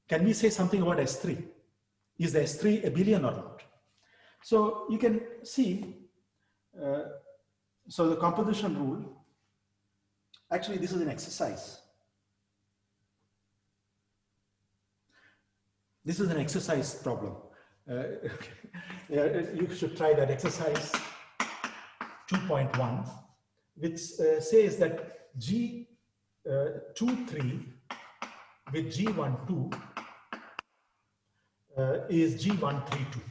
can we say something about S3? Is the S3 abelian or not? So you can see, so the composition rule, actually this is an exercise. This is an exercise problem. You should try that exercise 2.1, which says that G23 with G12 is G132.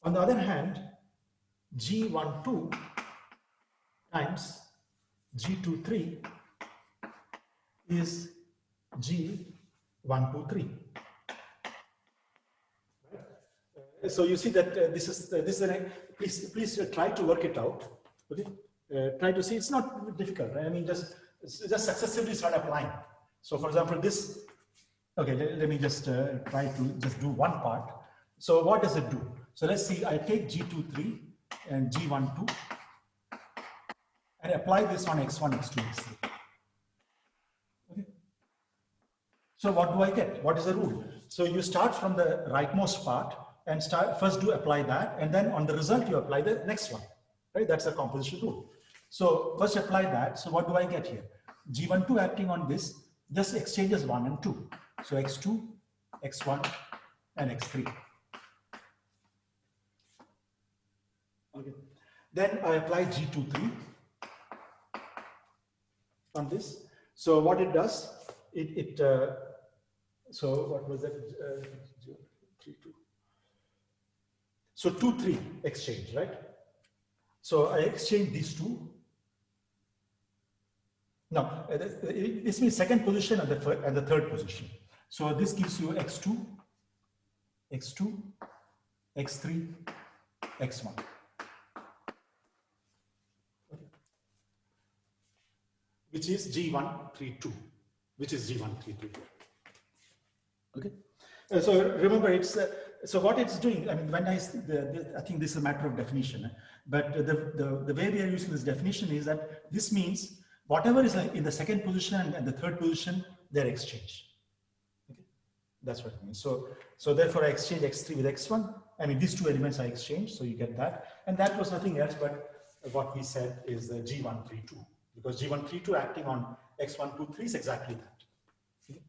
On the other hand, G12 times G23 is G123. So you see that this is please try to work it out. Okay, try to see. It's not difficult, right? I mean, just successively start applying. So, for example, this. Okay, let me just try to just do one part. So, what does it do? So let's see. I take G23 and G12 and apply this on X1, X2, X3. Okay. So what do I get? What is the rule? So you start from the rightmost part and first apply that, and then on the result you apply the next one, right? That's the composition rule. So first apply that. So what do I get here? G12 acting on this just exchanges 1 and 2. So X2, X1, and X3. Okay. Then I apply G23 on this. So what it does, so what was that? 3, 2. So 2, 3 exchange, right? So I exchange these two. Now, this means second position and the third position. So this gives you X2, X2, X3, X1. Okay. Which is G132, which is G132. Okay. So remember, it's so what it's doing. I mean, when I think this is a matter of definition, but the way we are using this definition is that this means whatever is in the second position and the third position, they're exchanged. Okay, that's what it means. So therefore, I exchange X3 with X1. I mean, these two elements I exchanged, so you get that, and that was nothing else but what we said is the G132, because G132 acting on X123 is exactly that. Okay?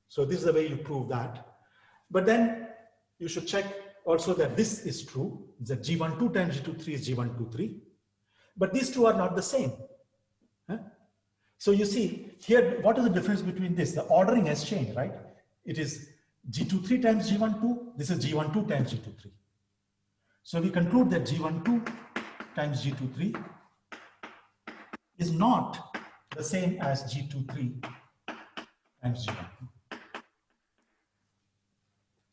So this is the way you prove that. But then you should check also that this is true, that G12 times G23 is G123, but these two are not the same. Huh? So you see here, what is the difference between this? The ordering has changed, right? It is G23 times G12, this is G12 times G23. So we conclude that G12 times G23 is not the same as G23 times G12.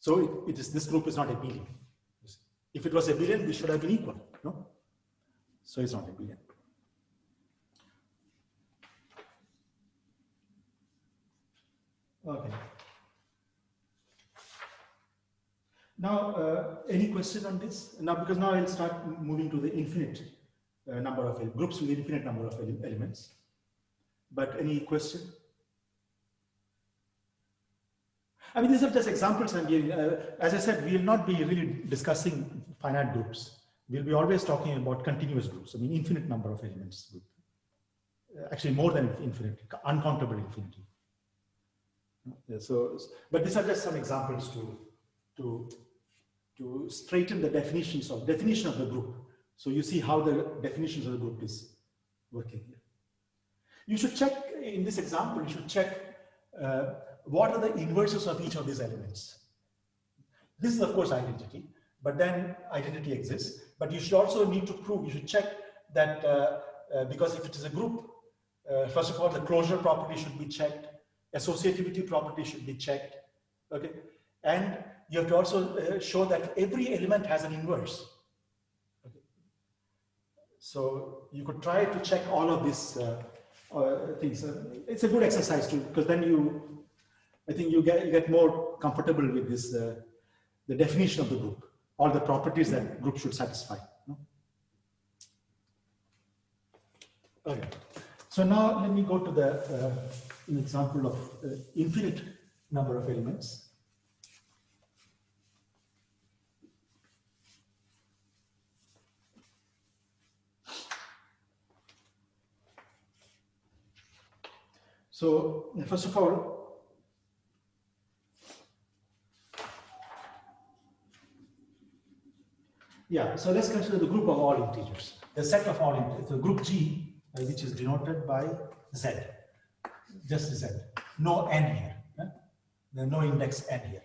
So this group is not abelian. If it was abelian, this should have been equal, no? So it's not abelian. Okay. Now, any question on this? Now, because now I'll start moving to the infinite number of groups with infinite number of elements. But any question? I mean, these are just examples I'm giving. As I said, we will not be really discussing finite groups. We'll be always talking about continuous groups. I mean, infinite number of elements. Actually, more than infinite, uncountable infinity. So, but these are just some examples to straighten the definition of the group. So you see how the definitions of the group is working here. You should check in this example. You should check what are the inverses of each of these elements. This is of course identity, but then identity exists. But you should also need to prove. You should check that because if it is a group, first of all, the closure property should be checked. Associativity property should be checked. Okay, and you have to also show that every element has an inverse. Okay. So you could try to check all of these things. It's a good exercise too, because then I think you get more comfortable with this, the definition of the group, all the properties that group should satisfy. No? Okay. So now let me go to the an example of infinite number of elements. So first of all, yeah, so let's consider the group of all integers. The set of all integers, the group G, which is denoted by Z, just Z. No n here. There's no index n here.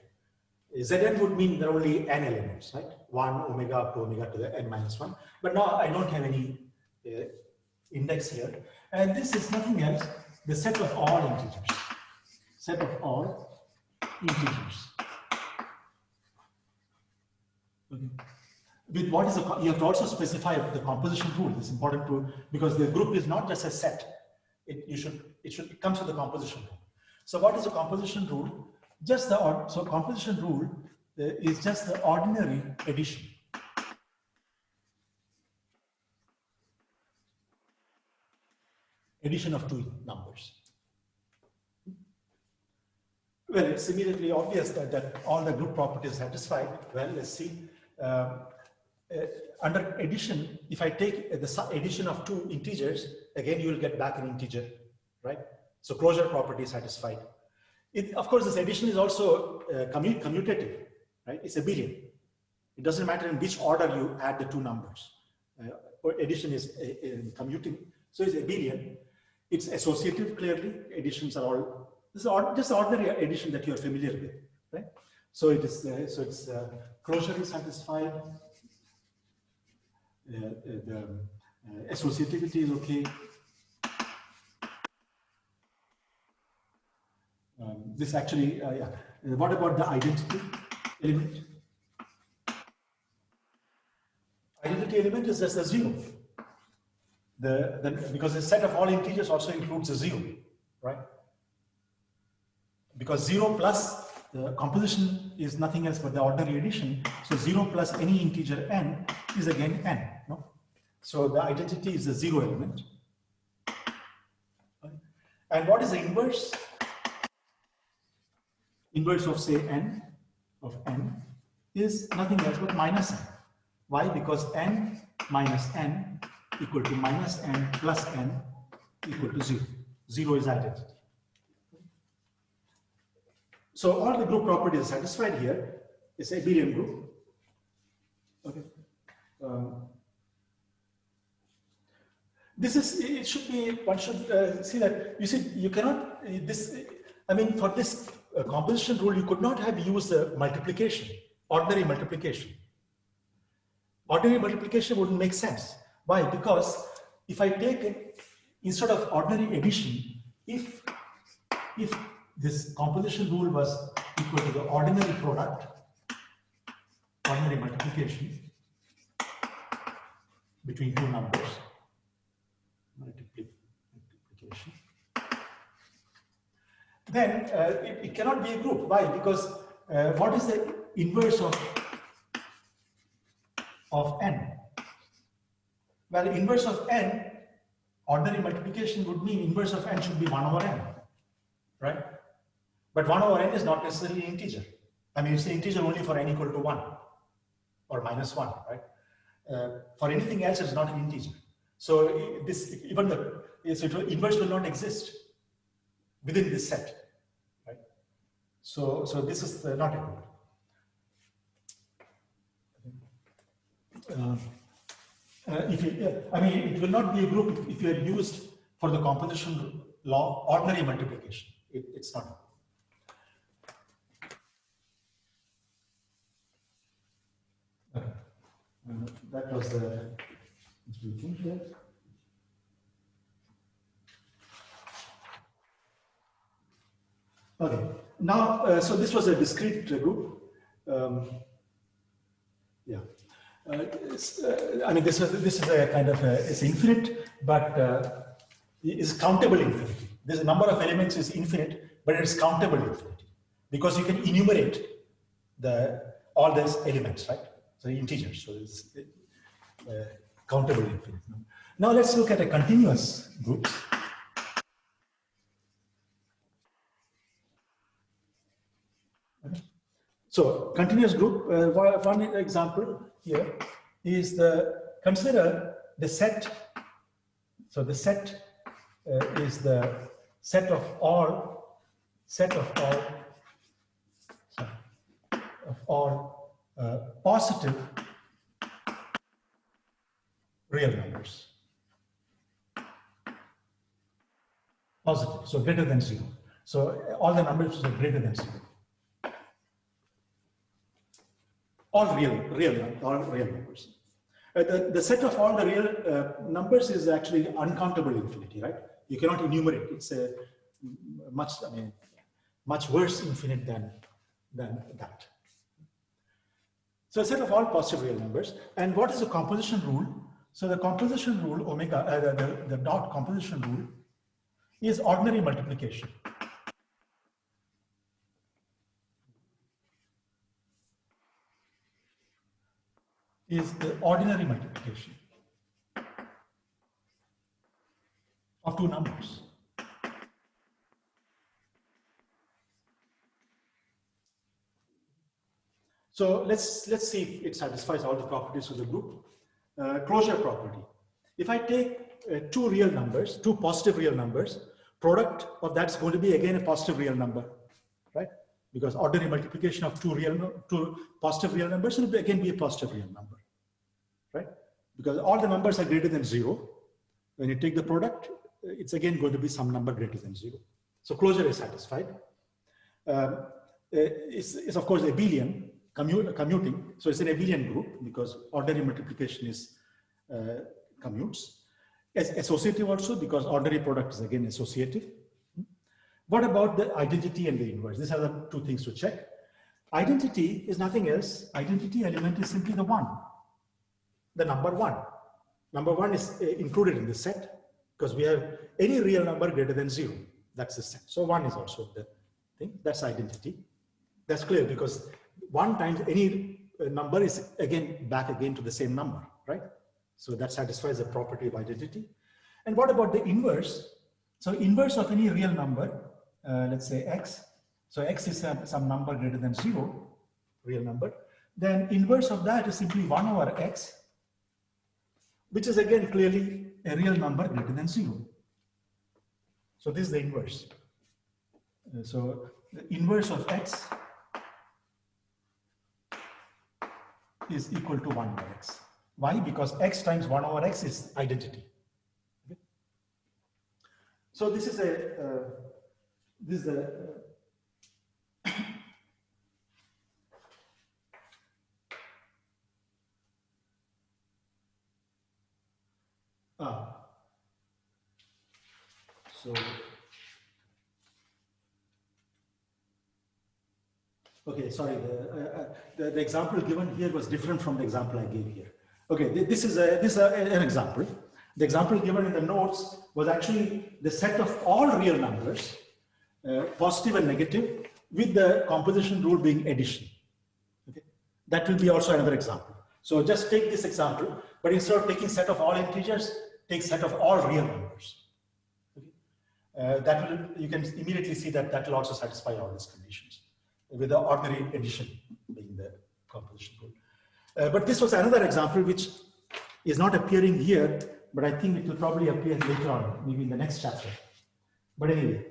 Zn would mean there are only n elements, right? 1 omega up to omega to the n minus 1. But now I don't have any index here. And this is nothing else, the set of all integers. Set of all integers. Okay. With what is the, you have to also specify the composition rule. It's important to, because the group is not just a set. It comes with the composition rule. So what is the composition rule? Just the, so composition rule is just the ordinary addition. Addition of two numbers. Well, it's immediately obvious that all the group properties are satisfied. Well, let's see. Under addition, if I take the addition of two integers, again, you will get back an integer, right? So closure property is satisfied. Of course, this addition is also commutative, right? It's abelian. It doesn't matter in which order you add the two numbers. Addition is commuting, so it's abelian. It's associative, clearly. Additions are all, this is just ordinary addition that you are familiar with, right? So it is, so it's closure is satisfied. The associativity is okay. This actually, yeah. What about the identity element? Identity element is just a 0. Because the set of all integers also includes a 0, right? Because 0 plus the composition is nothing else but the ordinary addition. So 0 plus any integer n is again n. No? So the identity is a 0 element. And what is the inverse? Inverse of say n, of n, is nothing else but minus n. Why? Because n minus n equal to minus n plus n equal to 0. 0 is identity. So all the group properties are satisfied here. It's a abelian group. Okay. This is, it should be, one should see that, you see, you cannot, this, I mean, for this composition rule, you could not have used multiplication, ordinary multiplication. Ordinary multiplication wouldn't make sense. Why? Because if I take, instead of ordinary addition, if this composition rule was equal to the ordinary product, ordinary multiplication between two numbers, multiplication, then it cannot be a group. Why? Because what is the inverse of n? Well, inverse of n, ordinary multiplication would mean inverse of n should be 1 over n, right? But 1 over n is not necessarily an integer. I mean, it's an integer only for n equal to 1 or minus 1, right? For anything else, it's not an integer. So this, even the inverse will not exist within this set, right? So this is not a group. I mean, it will not be a group if you are used for the composition law, ordinary multiplication. It's not. That was the thing here. Okay. Now, so this was a discrete group. Yeah. I mean, this is a kind of it's infinite, but it's countable infinity. This number of elements is infinite, but it's countable infinity because you can enumerate all these elements, right? So integers. So it's countable infinity. Now let's look at a continuous group. So continuous group, one example here is consider the set. So the set is the set of all positive real numbers. Positive, so greater than 0. So all the numbers are greater than 0. All real numbers. The set of all the real numbers is actually uncountable infinity, right? You cannot enumerate. It's a much worse infinite than that. So a set of all positive real numbers. And what is the composition rule? So the composition rule, omega, the dot composition rule is ordinary multiplication. Is the ordinary multiplication of two numbers. So let's see if it satisfies all the properties of the group. Closure property. If I take two real numbers, two positive real numbers, product of that's going to be again a positive real number, right? Because ordinary multiplication of two positive real numbers will again be a positive real number, right? Because all the numbers are greater than 0. When you take the product, it's again going to be some number greater than 0. So closure is satisfied. It's of course abelian, commuting. So it's an abelian group because ordinary multiplication is commutes. Associative also because ordinary product is again associative. What about the identity and the inverse? These are the two things to check. Identity is nothing else. Identity element is simply the 1, the number 1. Number 1 is included in the set because we have any real number greater than 0. That's the set. So 1 is also the thing. That's identity. That's clear because 1 times any number is again back again to the same number, right? So that satisfies the property of identity. And what about the inverse? So inverse of any real number, let's say x. So x is some number greater than 0, real number. Then inverse of that is simply 1 over x, which is again clearly a real number greater than 0. So this is the inverse. So the inverse of x is equal to 1 over x. Why? Because x times 1 over x is identity. Okay. So this is so okay, sorry, the example given here was different from the example I gave here. Okay, this is an example. The example given in the notes was actually the set of all real numbers, positive and negative, with the composition rule being addition. Okay, that will be also another example. So just take this example, but instead of taking set of all integers, take set of all real numbers. Okay, you can immediately see that will also satisfy all these conditions, with the ordinary addition being the composition rule. But this was another example which is not appearing here, but I think it will probably appear later on, maybe in the next chapter. But anyway,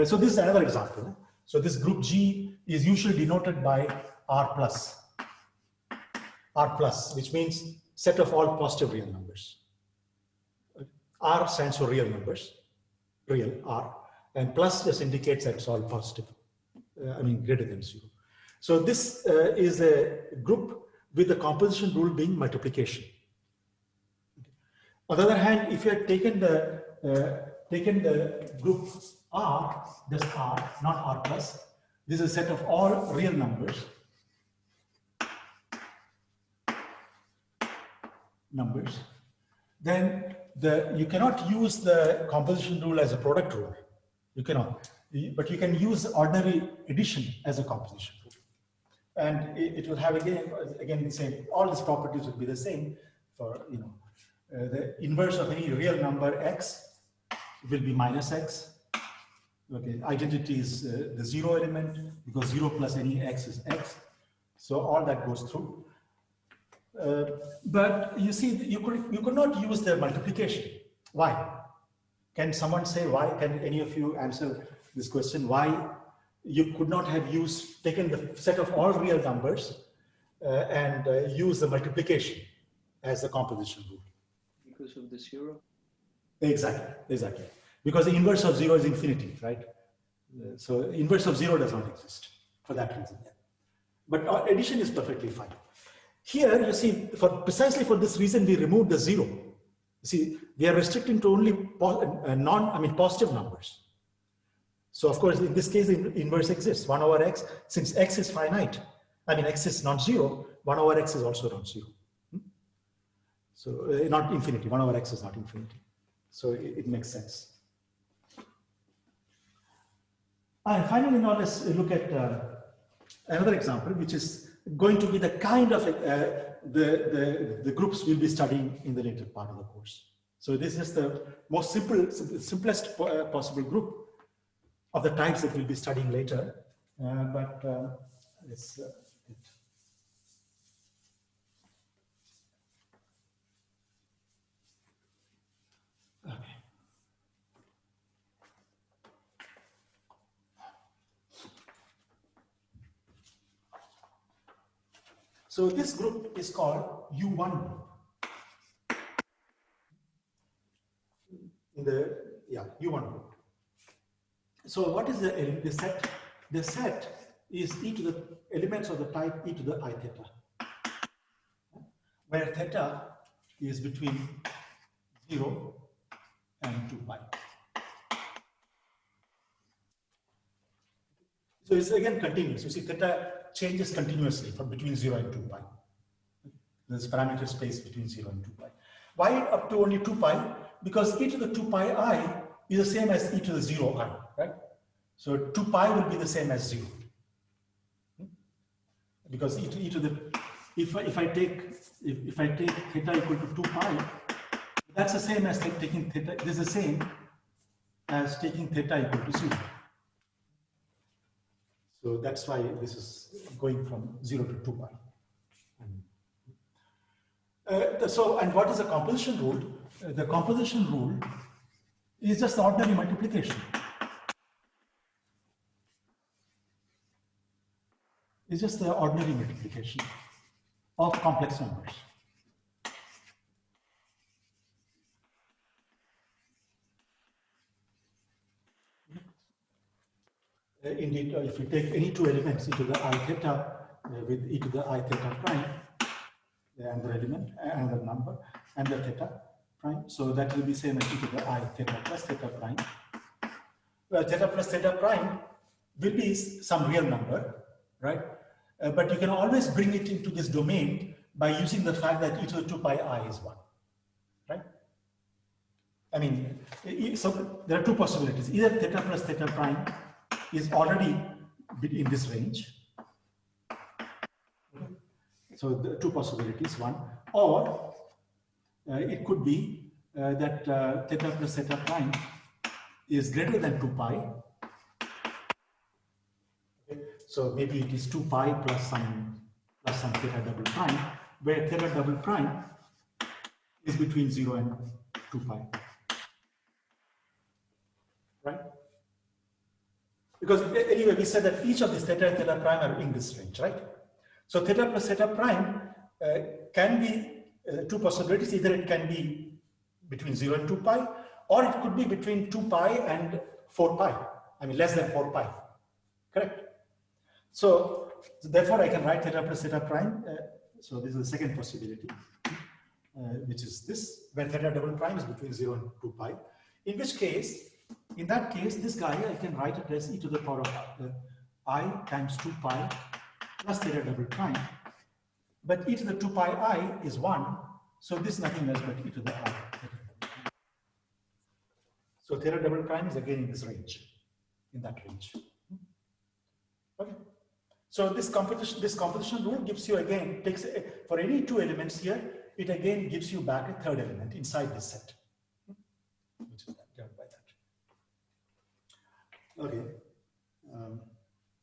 so this is another example. So this group G is usually denoted by R plus, which means set of all positive real numbers. R stands for real numbers, real R, and plus just indicates that it's all positive, greater than 0. So this is a group with the composition rule being multiplication. On the other hand, if you had taken the group R, just R, not R plus, this is a set of all real numbers. Then you cannot use the composition rule as a product rule. You cannot, but you can use ordinary addition as a composition rule. And it will have again the same, all these properties will be the same for, the inverse of any real number x will be minus x. Okay, identity is the 0 element, because 0 plus any x is x. So all that goes through. But you see, you could not use the multiplication. Why? Can someone say why? Can any of you answer this question? Why you could not have taken the set of all real numbers and use the multiplication as the composition rule? Because of the 0? Exactly. Because the inverse of 0 is infinity, right? So inverse of 0 does not exist for that reason. But addition is perfectly fine. Here, you see, precisely for this reason, we removed the 0. You see, we are restricting to only positive numbers. So of course, in this case, the inverse exists, 1 over x. Since x is finite, x is not 0, 1 over x is also not 0. So not infinity, 1 over x is not infinity. So it makes sense. And finally, now let's look at another example, which is going to be the kind of the groups we'll be studying in the later part of the course. So this is the most simplest possible group of the types that we'll be studying later. Let's okay. So this group is called U1 group. U1 group. So what is the set? The set is e to the elements of the type e to the I theta, where theta is between 0 and 2 pi. So it's again continuous. You see, theta changes continuously from between 0 and 2 pi. There's parameter space between 0 and 2 pi. Why up to only 2 pi? Because e to the 2 pi I is the same as e to the 0 I, right? So 2 pi will be the same as 0. Because e to the, if I take theta equal to 2 pi, that's the same as taking theta, this is the same as taking theta equal to 0. So that's why this is going from 0 to 2 pi. And what is the composition rule? The composition rule is just ordinary multiplication. It's just the ordinary multiplication of complex numbers. Indeed, if you take any two elements, e to the I theta with e to the I theta prime, another element, another number, and the theta prime. So that will be same as e to the I theta plus theta prime. Well, theta plus theta prime will be some real number, right? But you can always bring it into this domain by using the fact that e to the 2 pi I is 1, right? So there are two possibilities. Either theta plus theta prime is already in this range. So the two possibilities, one, or it could be that theta plus theta prime is greater than 2 pi. Okay. So maybe it is 2 pi plus some theta double prime, where theta double prime is between 0 and 2 pi. Right? Because anyway, we said that each of these theta and theta prime are in this range, right? So theta plus theta prime can be two possibilities. Either it can be between 0 and 2 pi, or it could be between 2 pi and 4 pi. Less than 4 pi. Correct? So therefore, I can write theta plus theta prime. So this is the second possibility, which is this, where theta double prime is between 0 and 2 pi. In which case, in that case, this guy, I can write it as e to the power of I times 2 pi plus theta double prime. But e to the 2 pi I is 1, so this is nothing else but e to the I. So theta double prime is again in this range, in that range. Okay. So this composition rule gives you again, takes for any two elements here, it again gives you back a third element inside this set, which is done by that. Okay.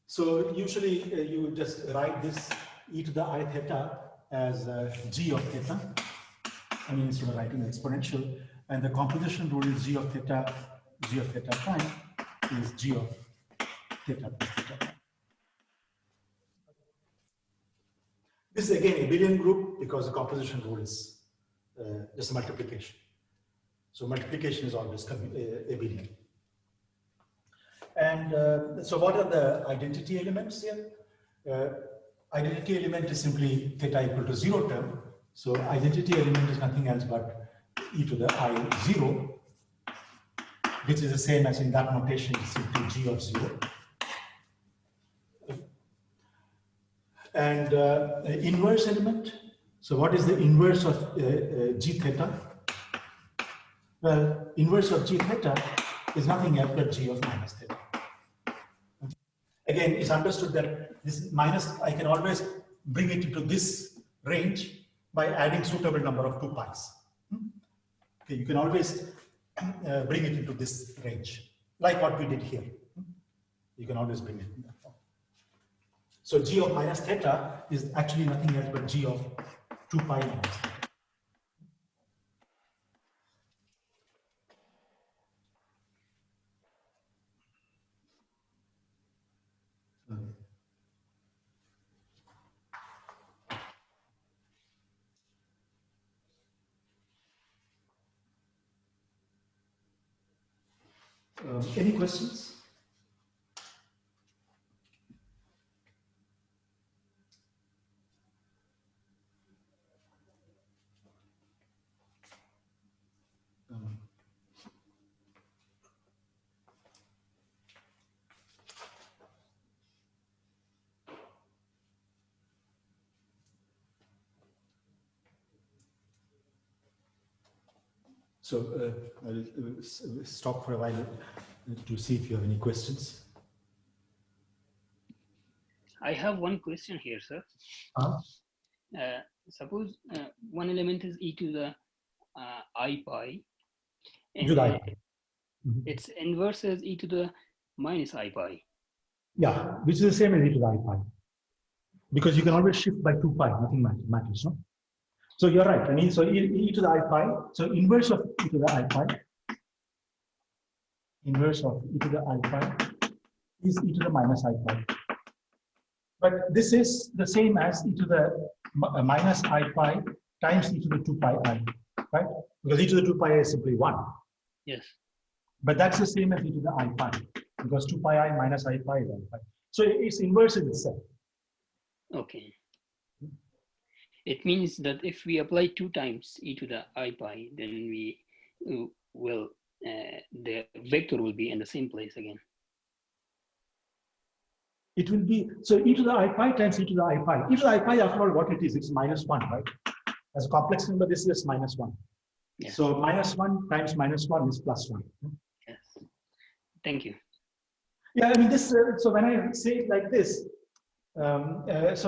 So usually you would just write this e to the I theta as g of theta. I mean, instead of writing the exponential, and the composition rule is g of theta prime is g of theta plus theta prime. This is again a abelian group because the composition rule is just a multiplication. So multiplication is always abelian. And so what are the identity elements here? Identity element is simply theta equal to 0 term. So identity element is nothing else but e to the I0, which is the same as in that notation, is simply g of 0. And inverse element. So what is the inverse of g theta? Well, inverse of g theta is nothing else but g of minus theta. Again, it's understood that this minus, I can always bring it into this range by adding suitable number of 2 pi's. Okay, you can always bring it into this range, like what we did here. You can always bring it in that form. So g of minus theta is actually nothing else but g of 2 pi minus theta. Any questions? So I'll stop for a while to see if you have any questions. I have one question here, sir. Suppose one element is e to the I pi, and its inverse is e to the minus I pi. Yeah, which is the same as e to the I pi. Because you can always shift by 2 pi, nothing matters, no? So you're right. I mean, so e to the I pi, so inverse of e to the I pi, inverse of e to the I pi is e to the minus I pi. But this is the same as e to the minus I pi times e to the 2 pi I, right? Because e to the 2 pi is simply 1. Yes. But that's the same as e to the I pi, because 2 pi I minus I pi is I pi. So its inverse is itself. Okay. It means that if we apply 2 times e to the I pi, then we will, the vector will be in the same place again. It will be, so e to the I pi times e to the I pi. E to the I pi, after all, what it is, it's minus 1, right? As a complex number, this is minus 1. Yes. So minus 1 times minus 1 is plus 1. Yes. Thank you. Yeah, I mean, this, so when I say it like this, if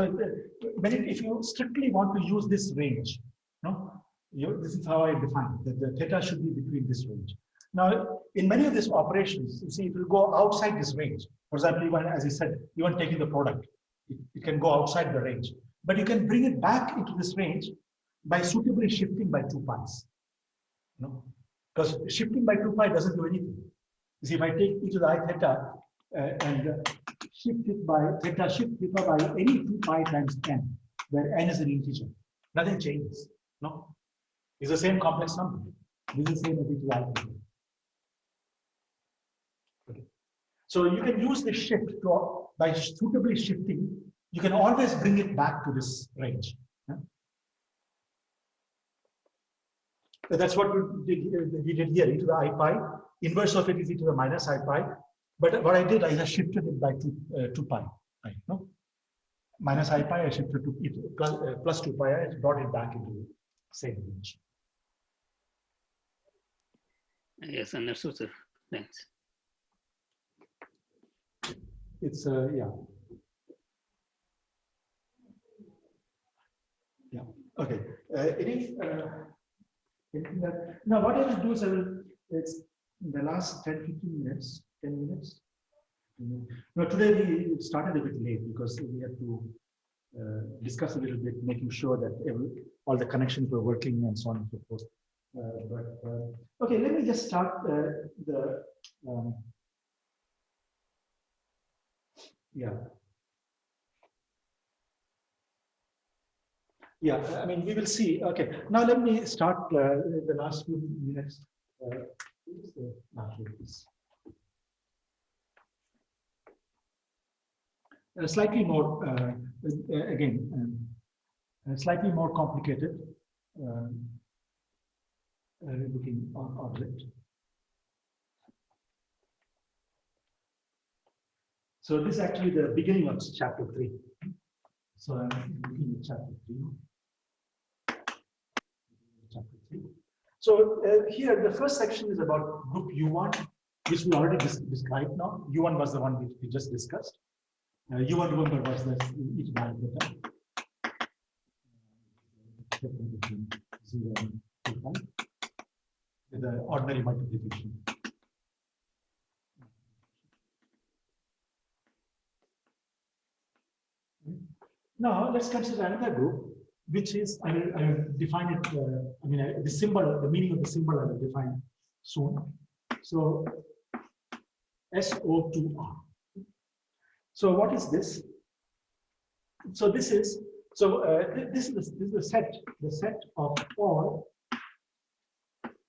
you strictly want to use this range, no, this is how I define it, that the theta should be between this range. Now, in many of these operations, you see, it will go outside this range. For example, even, as I said, even taking the product, it can go outside the range. But you can bring it back into this range by suitably shifting by 2 pi's. No? Because shifting by 2 pi doesn't do anything. You see, if I take e to the I theta and shift it by theta, shift theta by any 2 pi times n, where n is an integer, nothing changes. No? It's the same complex number. This is the same as e to the I theta. Okay. So you can use the shift to, by suitably shifting, you can always bring it back to this range. Yeah? That's what we did here, e to the I pi. Inverse of it is e to the minus I pi. But what I did, I just shifted it by 2 pi. Right? No? Minus I pi, I shifted to e to plus 2 pi, I brought it back into the same range. Yes, understood, sir. Thanks. It's yeah. Yeah. Okay. Now, what I will do is it's in the last 10-15 minutes, 10 minutes. Now, today we started a bit late because we had to discuss a little bit, making sure that all the connections were working and so on and so forth. Okay, let me just start Yeah, I mean, we will see. Okay, now let me start the last few minutes. Slightly more, slightly more complicated looking object. So this is actually the beginning of chapter 3. So I'm looking at chapter 3. So here, the first section is about group U1, which we already described now. U1 was the one which we just discussed. U1, remember, was the each value beta. 0 and 2 with the ordinary multiplication. Now let's consider another group, which is I will define it. The symbol, the meaning of the symbol, I will define soon. So SO2R. So what is this? So this is this is the set of all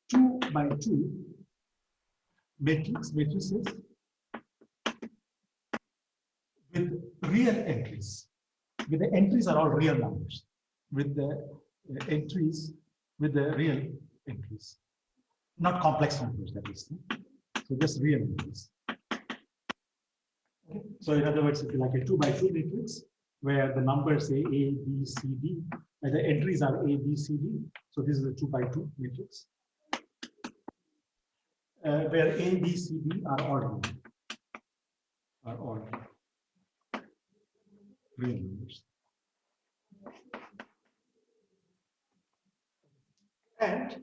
2 by 2 matrices with real entries. With the entries are all real numbers. With the entries, with the real entries, not complex numbers, that is. So just real entries. Okay. So in other words, if you like a 2 by 2 matrix, where the numbers say A, B, C, D, and the entries are A, B, C, D. So this is a 2 by 2 matrix, where A, B, C, D are all real numbers. And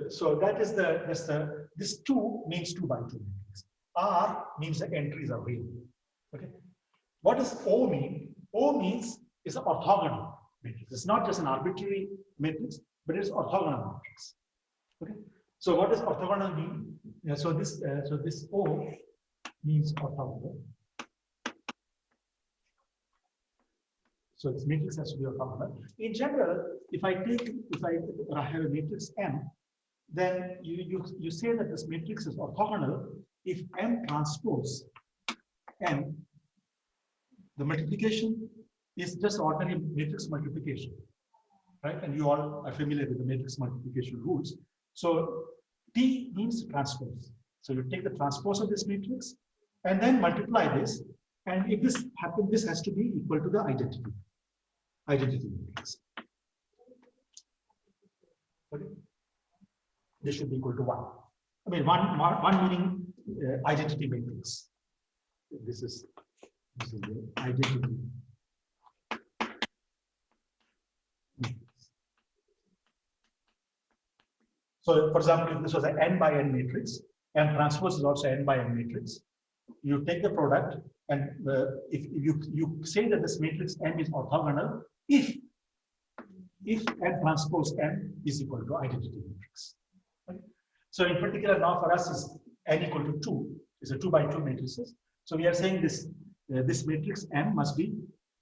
so that is this 2 means 2 by 2 matrix. R means the entries are real. Okay. What does O mean? O means is an orthogonal matrix. It's not just an arbitrary matrix, but it's orthogonal matrix. Okay. So what does orthogonal mean? Yeah, so this O means orthogonal. So this matrix has to be orthogonal. In general, if I have a matrix M, then you say that this matrix is orthogonal if M transpose M, the multiplication is just ordinary matrix multiplication, right? And you all are familiar with the matrix multiplication rules. So T means transpose. So you take the transpose of this matrix and then multiply this. And if this happens, this has to be equal to the identity matrix. Okay. This should be equal to 1. I mean, one meaning identity matrix. This is the identity matrix. So, for example, if this was an n by n matrix, M transpose is also n by n matrix. You take the product, and if you say that this matrix M is orthogonal, if M transpose M is equal to identity matrix. Okay. So in particular, now for us is n equal to 2 is a 2 by 2 matrices. So we are saying this this matrix M must be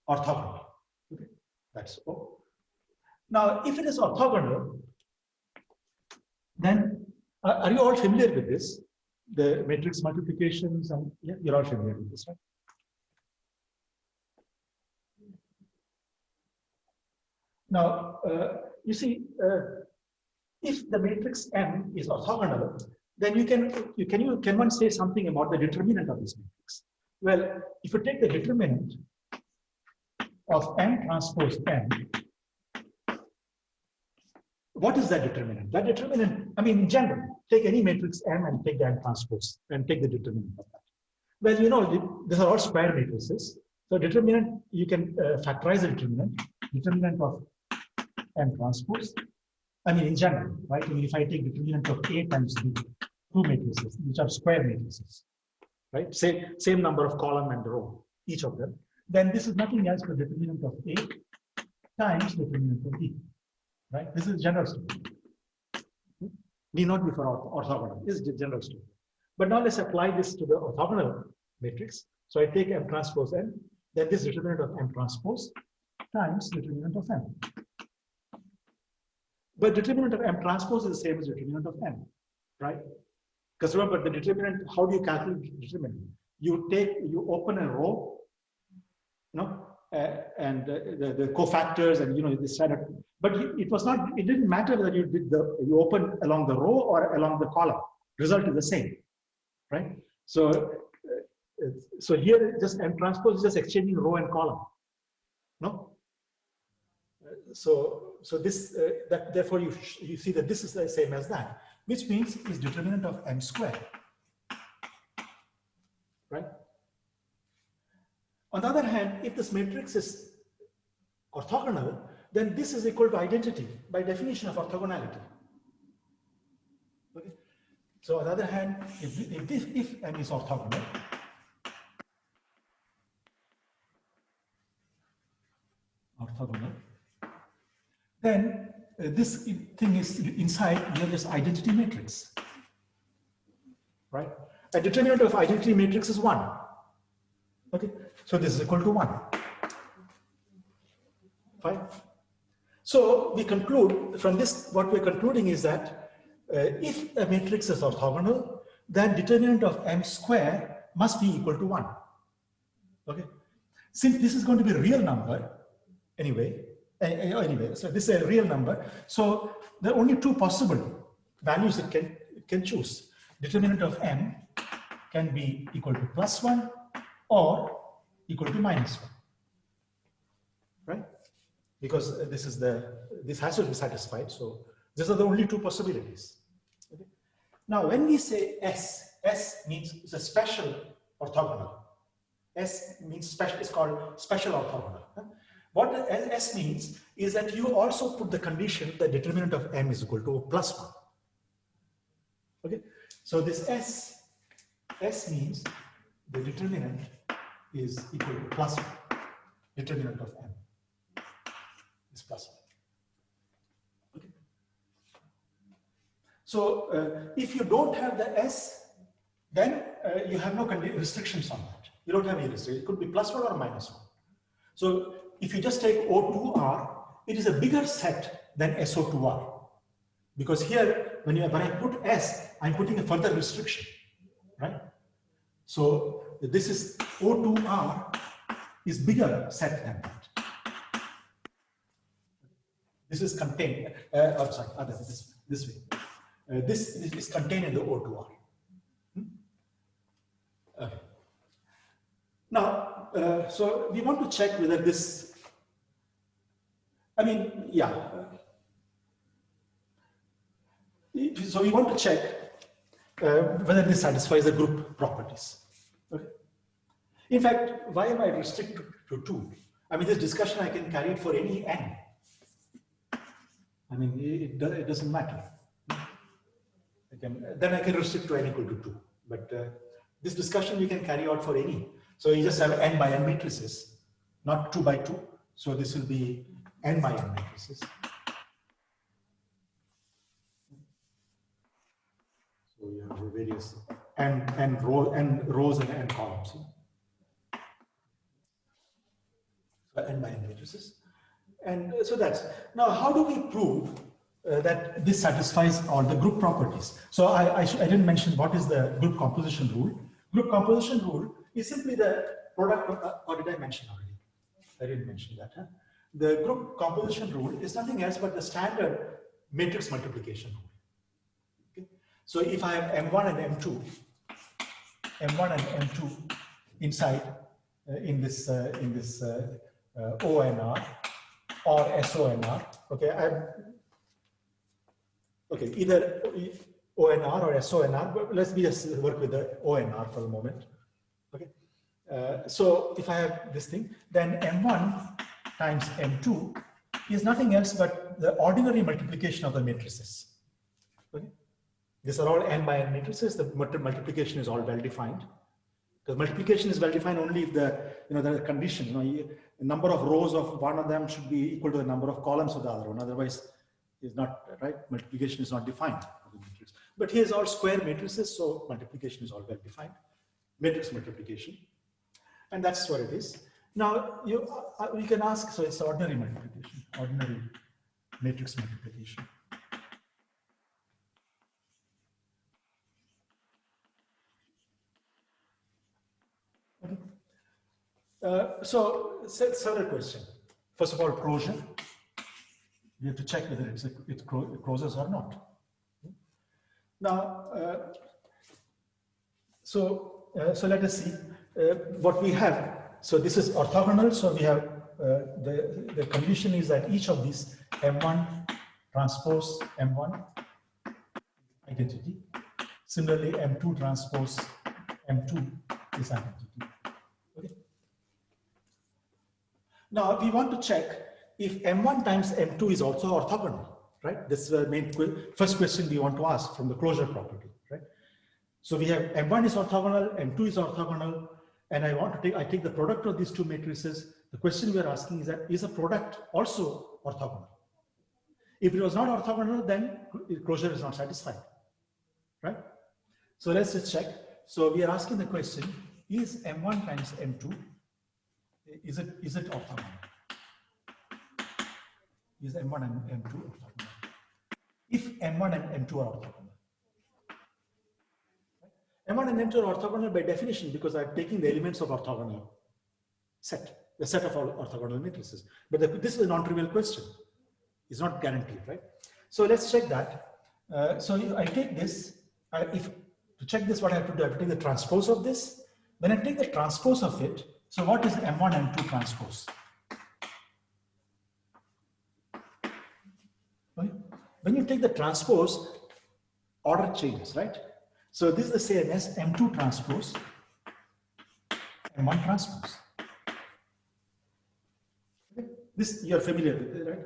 orthogonal. Okay, that's O. Now, if it is orthogonal, then are you all familiar with this? The matrix multiplications, and yeah, you're all familiar with this, right? Now, you see, if the matrix M is orthogonal, then can one say something about the determinant of this matrix? Well, if you take the determinant of M transpose M, what is that determinant? That determinant, I mean, in general, take any matrix M and take the M transpose and take the determinant of that. Well, you know, these are all square matrices. So determinant, you can factorize the determinant of M transpose. I mean, in general, right? I mean, if I take determinant of A times B, two matrices, which are square matrices, right? Same number of column and row, each of them. Then this is nothing else but determinant of A times determinant of B, right? This is general story. Need not be for orthogonal. This is the general story. But now let's apply this to the orthogonal matrix. So I take M transpose N, then this determinant of M transpose times determinant of M. But determinant of M transpose is the same as determinant of M, right? Because remember, the determinant, how do you calculate determinant? You open a row, and the cofactors and this standard. But it didn't matter that you open along the row or along the column. Result is the same, right? So here just M transpose is just exchanging row and column, no? So this therefore you see that this is the same as that, which means is determinant of M squared, right? On the other hand, if this matrix is orthogonal, then this is equal to identity by definition of orthogonality. Okay. So on the other hand, if M is orthogonal, then this thing is inside this identity matrix, right? A determinant of identity matrix is 1. Okay, so this is equal to 1. Fine. So we conclude from this, what we're concluding is that if a matrix is orthogonal, then determinant of M square must be equal to 1. Okay, since this is going to be a real number anyway, so this is a real number. So there are only two possible values it can choose. Determinant of M can be equal to +1 or equal to -1, right? Because this has to be satisfied. So these are the only two possibilities. Okay? Now, when we say S means it's a special orthogonal. S means special. It's called special orthogonal. What S means is that you also put the condition that determinant of M is equal to +1. Okay, so this S means the determinant is equal to +1. Determinant of M is +1. Okay. So if you don't have the S, then you have no restrictions on that. You don't have any restrictions. It could be +1 or -1. So if you just take O2R, it is a bigger set than SO2R. Because here, when I put S, I'm putting a further restriction, right? So this is O2R is bigger set than that. This is contained, this way. This is contained in the O2R. Okay. Now, so we want to check whether this, so we want to check whether this satisfies the group properties. Okay. In fact, why am I restricted to 2? I mean, this discussion I can carry it for any n. I mean, it doesn't matter. Then I can restrict to n equal to 2. But this discussion you can carry out for any. So you just have n by n matrices, not 2 by 2. So this will be n by n matrices. So you have various n rows and n columns. So n by n matrices. And so that's, now how do we prove that this satisfies all the group properties? So I didn't mention what is the group composition rule. Group composition rule is simply the product, or did I mention already? I didn't mention that. Huh? The group composition rule is nothing else but the standard matrix multiplication rule. Okay? So if I have M1 and M2, M1 and M2 inside in this ONR or SONR, okay, either ONR or SONR, but let's just work with the ONR for a moment. Okay, so if I have this thing, then M1 times M2 is nothing else but the ordinary multiplication of the matrices. Okay? These are all n by n matrices. The multiplication is all well defined. Because multiplication is well defined only if the the condition, the number of rows of one of them should be equal to the number of columns of the other one. Otherwise, is not right. Multiplication is not defined. But here's all square matrices, so multiplication is all well defined. Matrix multiplication, and that's what it is. Now you can ask. So it's ordinary multiplication, ordinary matrix multiplication. So several questions. First of all, closure. We have to check whether it closes or not. Now, so let us see what we have. So this is orthogonal. So we have the condition is that each of these M1 transpose M1 identity. Similarly, M2 transpose M2 is identity. Okay. Now we want to check if M1 times M2 is also orthogonal, right? This is the main first question we want to ask from the closure property, right? So we have M1 is orthogonal, M2 is orthogonal, and I take the product of these two matrices. The question we are asking is that is a product also orthogonal? If it was not orthogonal, then closure is not satisfied, right? So let's just check. So we are asking the question: is M1 times M2 is it orthogonal? Is M1 and M2 orthogonal? If M1 and M2 are orthogonal. M1 and M2 are orthogonal by definition because I'm taking the elements of orthogonal set, the set of all orthogonal matrices. But this is a non-trivial question. It's not guaranteed, right? So let's check that. So I take this. To check this, what I have to do, I have to take the transpose of this. When I take the transpose of it, so what is M1 and M2 transpose? When you take the transpose, order changes, right? So this is the same as M2 transpose, M1 transpose. Okay. This you're familiar with it, right?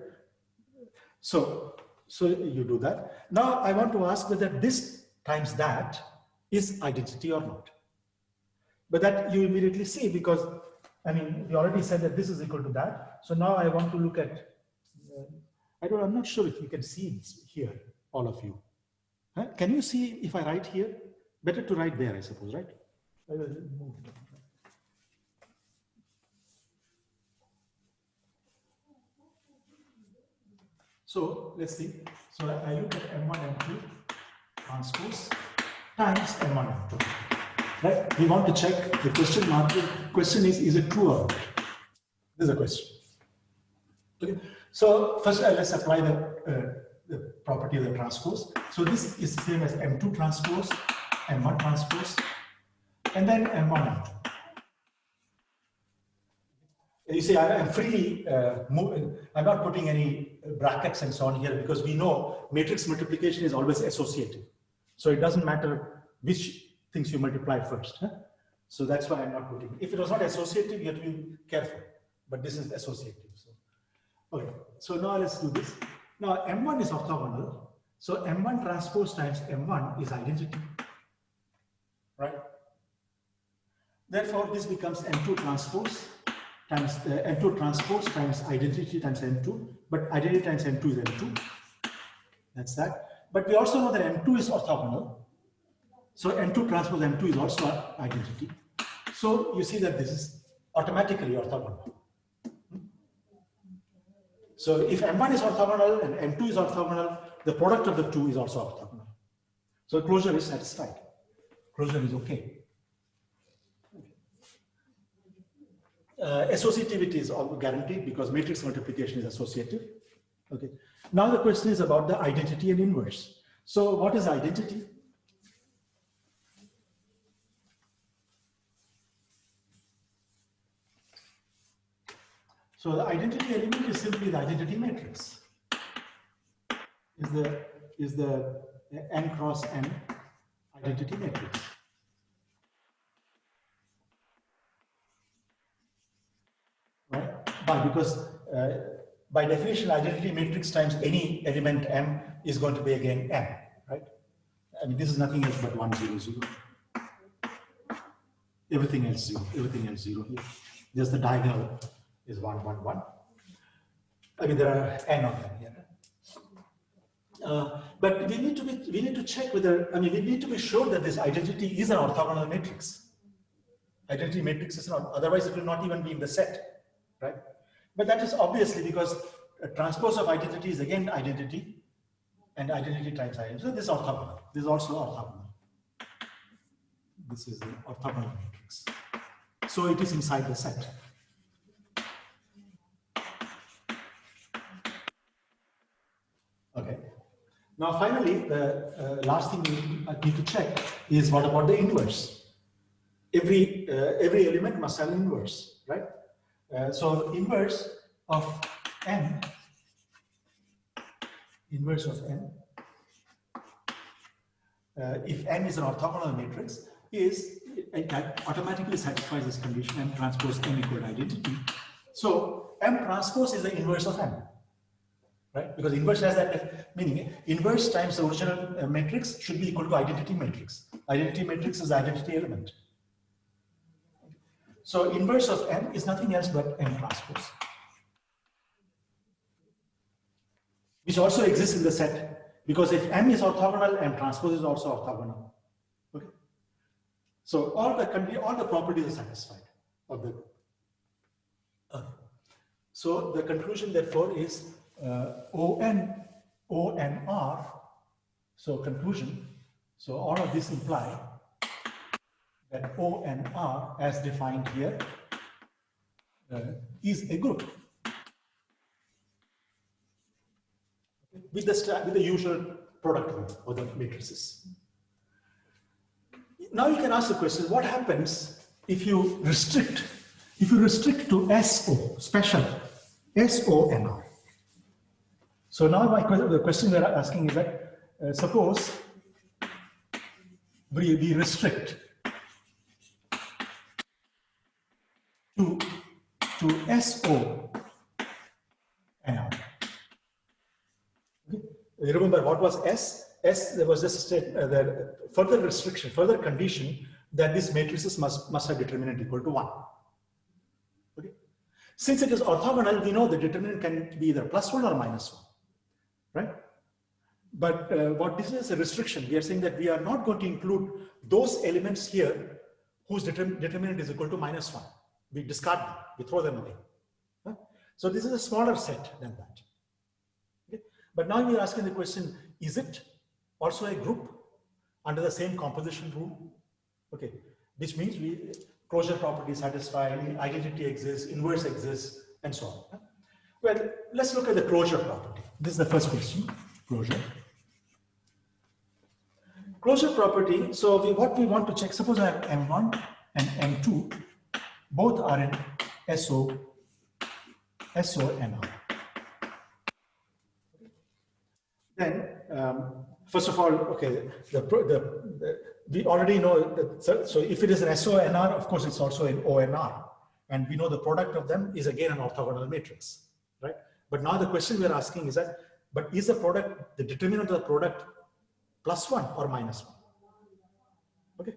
So you do that. Now I want to ask whether this times that is identity or not. But that you immediately see because, I mean, we already said that this is equal to that. So now I want to look at, I'm not sure if you can see this here, all of you. Huh? Can you see if I write here? Better to write there, I suppose, right? I will move it. So let's see. So I look at M1 and M2 transpose times M1 and M2. Right? We want to check the question mark. The question is it true or not? This is a question. Okay. So first let's apply the property of the transpose. So this is the same as M2 transpose, M1 transpose, and then M1 M2. You see, I'm freely moving. I'm not putting any brackets and so on here because we know matrix multiplication is always associative. So it doesn't matter which things you multiply first. Huh? So that's why I'm not putting. If it was not associative, you have to be careful. But this is associative. So, okay. So now let's do this. Now M1 is orthogonal. So M1 transpose times M1 is identity. Right? Therefore, this becomes M2 transpose times M2 transpose times identity times M2. But identity times M2 is M2. That's that. But we also know that M2 is orthogonal. So M2 transpose M2 is also identity. So you see that this is automatically orthogonal. So if M1 is orthogonal and M2 is orthogonal, the product of the two is also orthogonal. So closure is satisfied. Closure is okay. Associativity is guaranteed because matrix multiplication is associative. Okay. Now the question is about the identity and inverse. So what is identity? So the identity element is simply the identity matrix. Is the n cross n identity matrix. Right? Because by definition, identity matrix times any element M is going to be again M, right? I mean, this is nothing else but 1, 0, 0. Everything else 0, everything else 0 here. Just the diagonal is 1, 1, 1. I mean, there are n of them here. But we need to check whether, I mean, we need to be sure that this identity is an orthogonal matrix. Identity matrix is not, otherwise it will not even be in the set, right? But that is obviously because a transpose of identity is again identity, and identity times identity. So this is orthogonal. This is also orthogonal. This is the orthogonal matrix. So it is inside the set. Okay. Now finally, the last thing we need to check is what about the inverse? Every element must have an inverse, right? So inverse of n, if n is an orthogonal matrix, is it automatically satisfies this condition, M transpose M equal to identity. So M transpose is the inverse of M, right? Because inverse has that meaning. Inverse times the original matrix should be equal to identity matrix. Identity matrix is the identity element. So inverse of M is nothing else but M transpose, which also exists in the set, because if M is orthogonal, M transpose is also orthogonal. Okay. So all the properties are satisfied of the. So the conclusion therefore is ONR. So conclusion. So all of this imply that ONR, as defined here, is a group with the usual product rule of the matrices. Now you can ask the question: what happens if you restrict to SO, special SONR? So now the question we are asking is that suppose we restrict to SO NR. Okay. Remember what was S? S, there was just the further restriction, further condition that these matrices must have determinant equal to 1. Okay. Since it is orthogonal, we know the determinant can be either +1 or -1, right? But what this is a restriction. We are saying that we are not going to include those elements here whose determinant is equal to -1. We discard them, we throw them away. Huh? So this is a smaller set than that. Okay. But now we are asking the question, is it also a group under the same composition rule? Okay, which means closure property is satisfied, identity exists, inverse exists, and so on. Well, let's look at the closure property. This is the first question, closure. Closure property, so what we want to check, suppose I have M1 and M2, both are in SONR. Then, first of all, okay, we already know that, so if it is an SONR, of course, it's also an ONR. And we know the product of them is again an orthogonal matrix, right? But now the question we're asking is that, but is the product, the determinant of the product +1 or -1? Okay.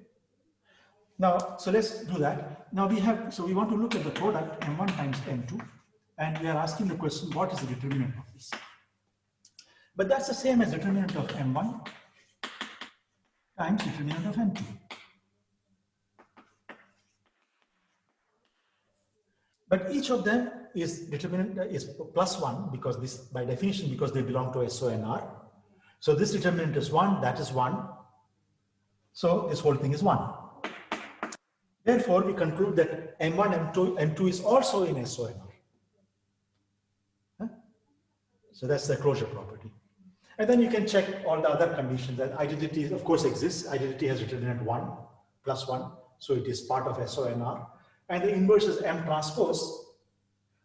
Now, so let's do that. Now we want to look at the product M1 times M2, and we are asking the question, what is the determinant of this? But that's the same as determinant of M1 times determinant of M2. But each of them is determinant is +1 because this, by definition, because they belong to SONR. So this determinant is 1, that is 1. So this whole thing is 1. Therefore, we conclude that M1, M2 is also in SONR. Huh? So that's the closure property. And then you can check all the other conditions. That identity, of course, exists. Identity has determinant 1, +1. So it is part of SONR. And the inverse is M transpose.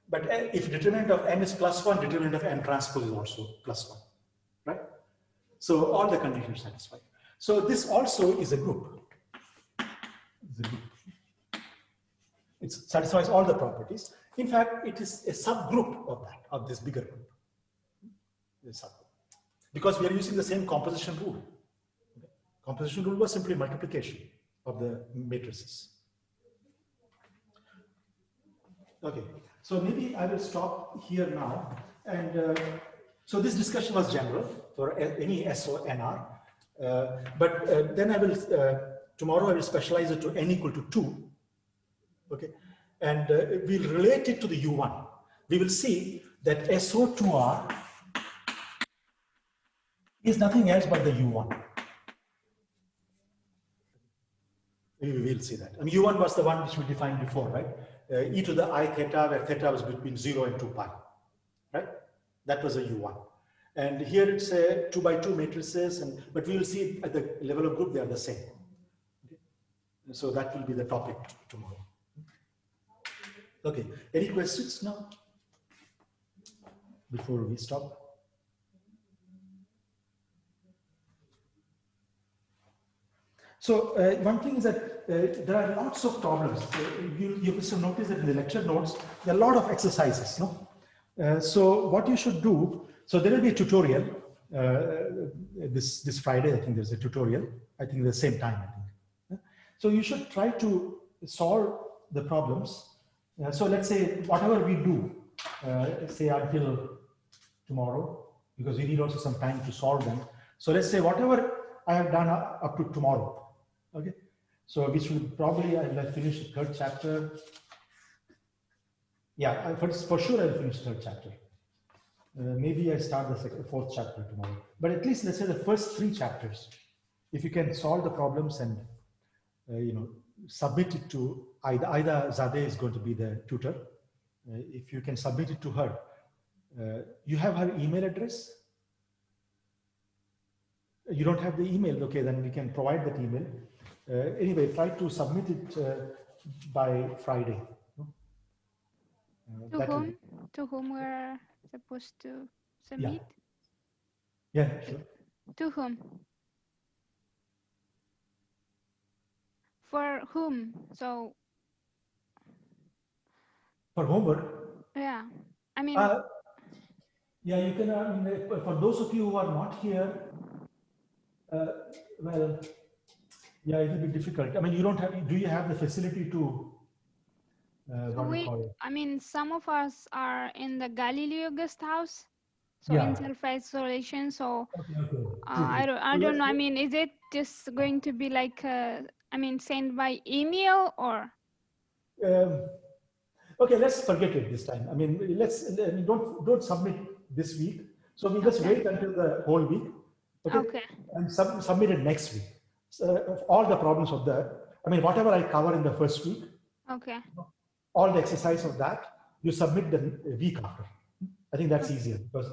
But if determinant of M is +1, determinant of M transpose is also +1. Right? So all the conditions are satisfied. So this also is a group. It's a group. It satisfies all the properties. In fact, it is a subgroup of that, of this bigger group. A subgroup. Because we are using the same composition rule. Okay. Composition rule was simply multiplication of the matrices. Okay, so maybe I will stop here now. And so this discussion was general for any S or NR. But then I will, tomorrow I will specialize it to n equal to 2. Okay, and we'll relate it to the U1. We will see that SO2R is nothing else but the U1. We will see that. I mean, U1 was the one which we defined before, right? E to the I theta, where theta was between 0 and 2 pi, right? That was a U1. And here it's a 2 by 2 matrices, but we will see at the level of group, they are the same. Okay? So that will be the topic tomorrow. Okay, any questions now? Before we stop? So one thing is that there are lots of problems. You must have noticed that in the lecture notes, there are a lot of exercises. No? So what you should do, so there will be a tutorial this Friday. I think there's a tutorial. I think the same time. I think. So you should try to solve the problems. So let's say whatever we do, say until tomorrow, because we need also some time to solve them. So let's say whatever I have done up to tomorrow. Okay, so which will probably I will finish the third chapter. Yeah, for sure I'll finish third chapter. Maybe I start the fourth chapter tomorrow. But at least let's say the first 3 chapters, if you can solve the problems and you know, submit it to either Zadeh is going to be the tutor. If you can submit it to her, you have her email address. You don't have the email, okay? Then we can provide that email. Anyway, try to submit it by Friday. To whom? To whom we're supposed to submit? Yeah, sure. To whom? For whom? So. For homework? Yeah, I mean. Yeah, you can, for those of you who are not here, well, yeah, it will be difficult. I mean, you don't have, do you have the facility to, I mean, some of us are in the Galileo guest house, so yeah. in self-isolation. So okay. I don't know. I mean, is it just going to be like, I mean, sent by email or? Okay, let's forget it this time. I mean, don't submit this week. So we just wait until the whole week. Okay. And submit it next week. So, all the problems of I mean, whatever I cover in the first week. Okay. All the exercise of that, you submit the week after. I think that's easier because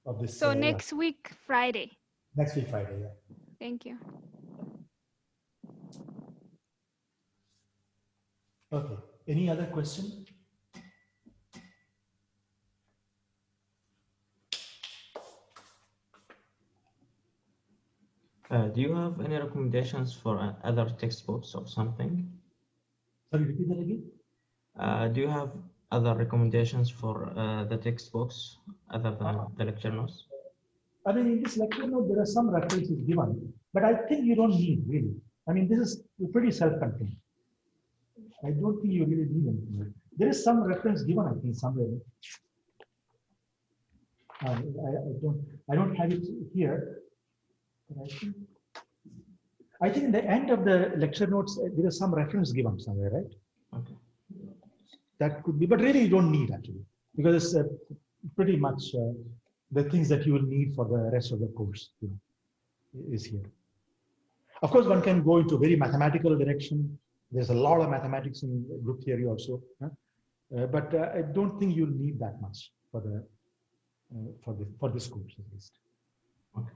of this. So next week, Friday. Next week, Friday, yeah. Thank you. Okay. Any other question? Do you have any recommendations for other textbooks or something? Sorry, repeat that again. Do you have other recommendations for the textbooks other than the lecture notes? I mean, in this lecture note, there are some references given, but I think you don't need really. I mean, this is pretty self-contained. I don't think you really need anything. There is some reference given, I think, somewhere. I don't have it here. I think in the end of the lecture notes, there is some reference given somewhere, right? Okay. That could be, but really you don't need actually, because it's pretty much the things that you will need for the rest of the course, you know, is here. Of course, one can go into very mathematical direction. There's a lot of mathematics in group theory also, but I don't think you'll need that much for this course at least. Okay,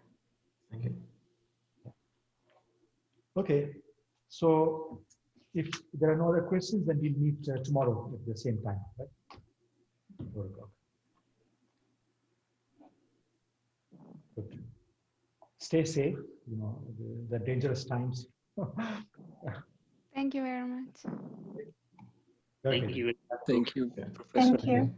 thank you. Okay, so if there are no other questions, then we'll meet tomorrow at the same time, right? 4 o'clock. Good. Stay safe, you know, the dangerous times. Thank you very much. Okay. Thank you. Thank you, Yeah. Professor. Thank you.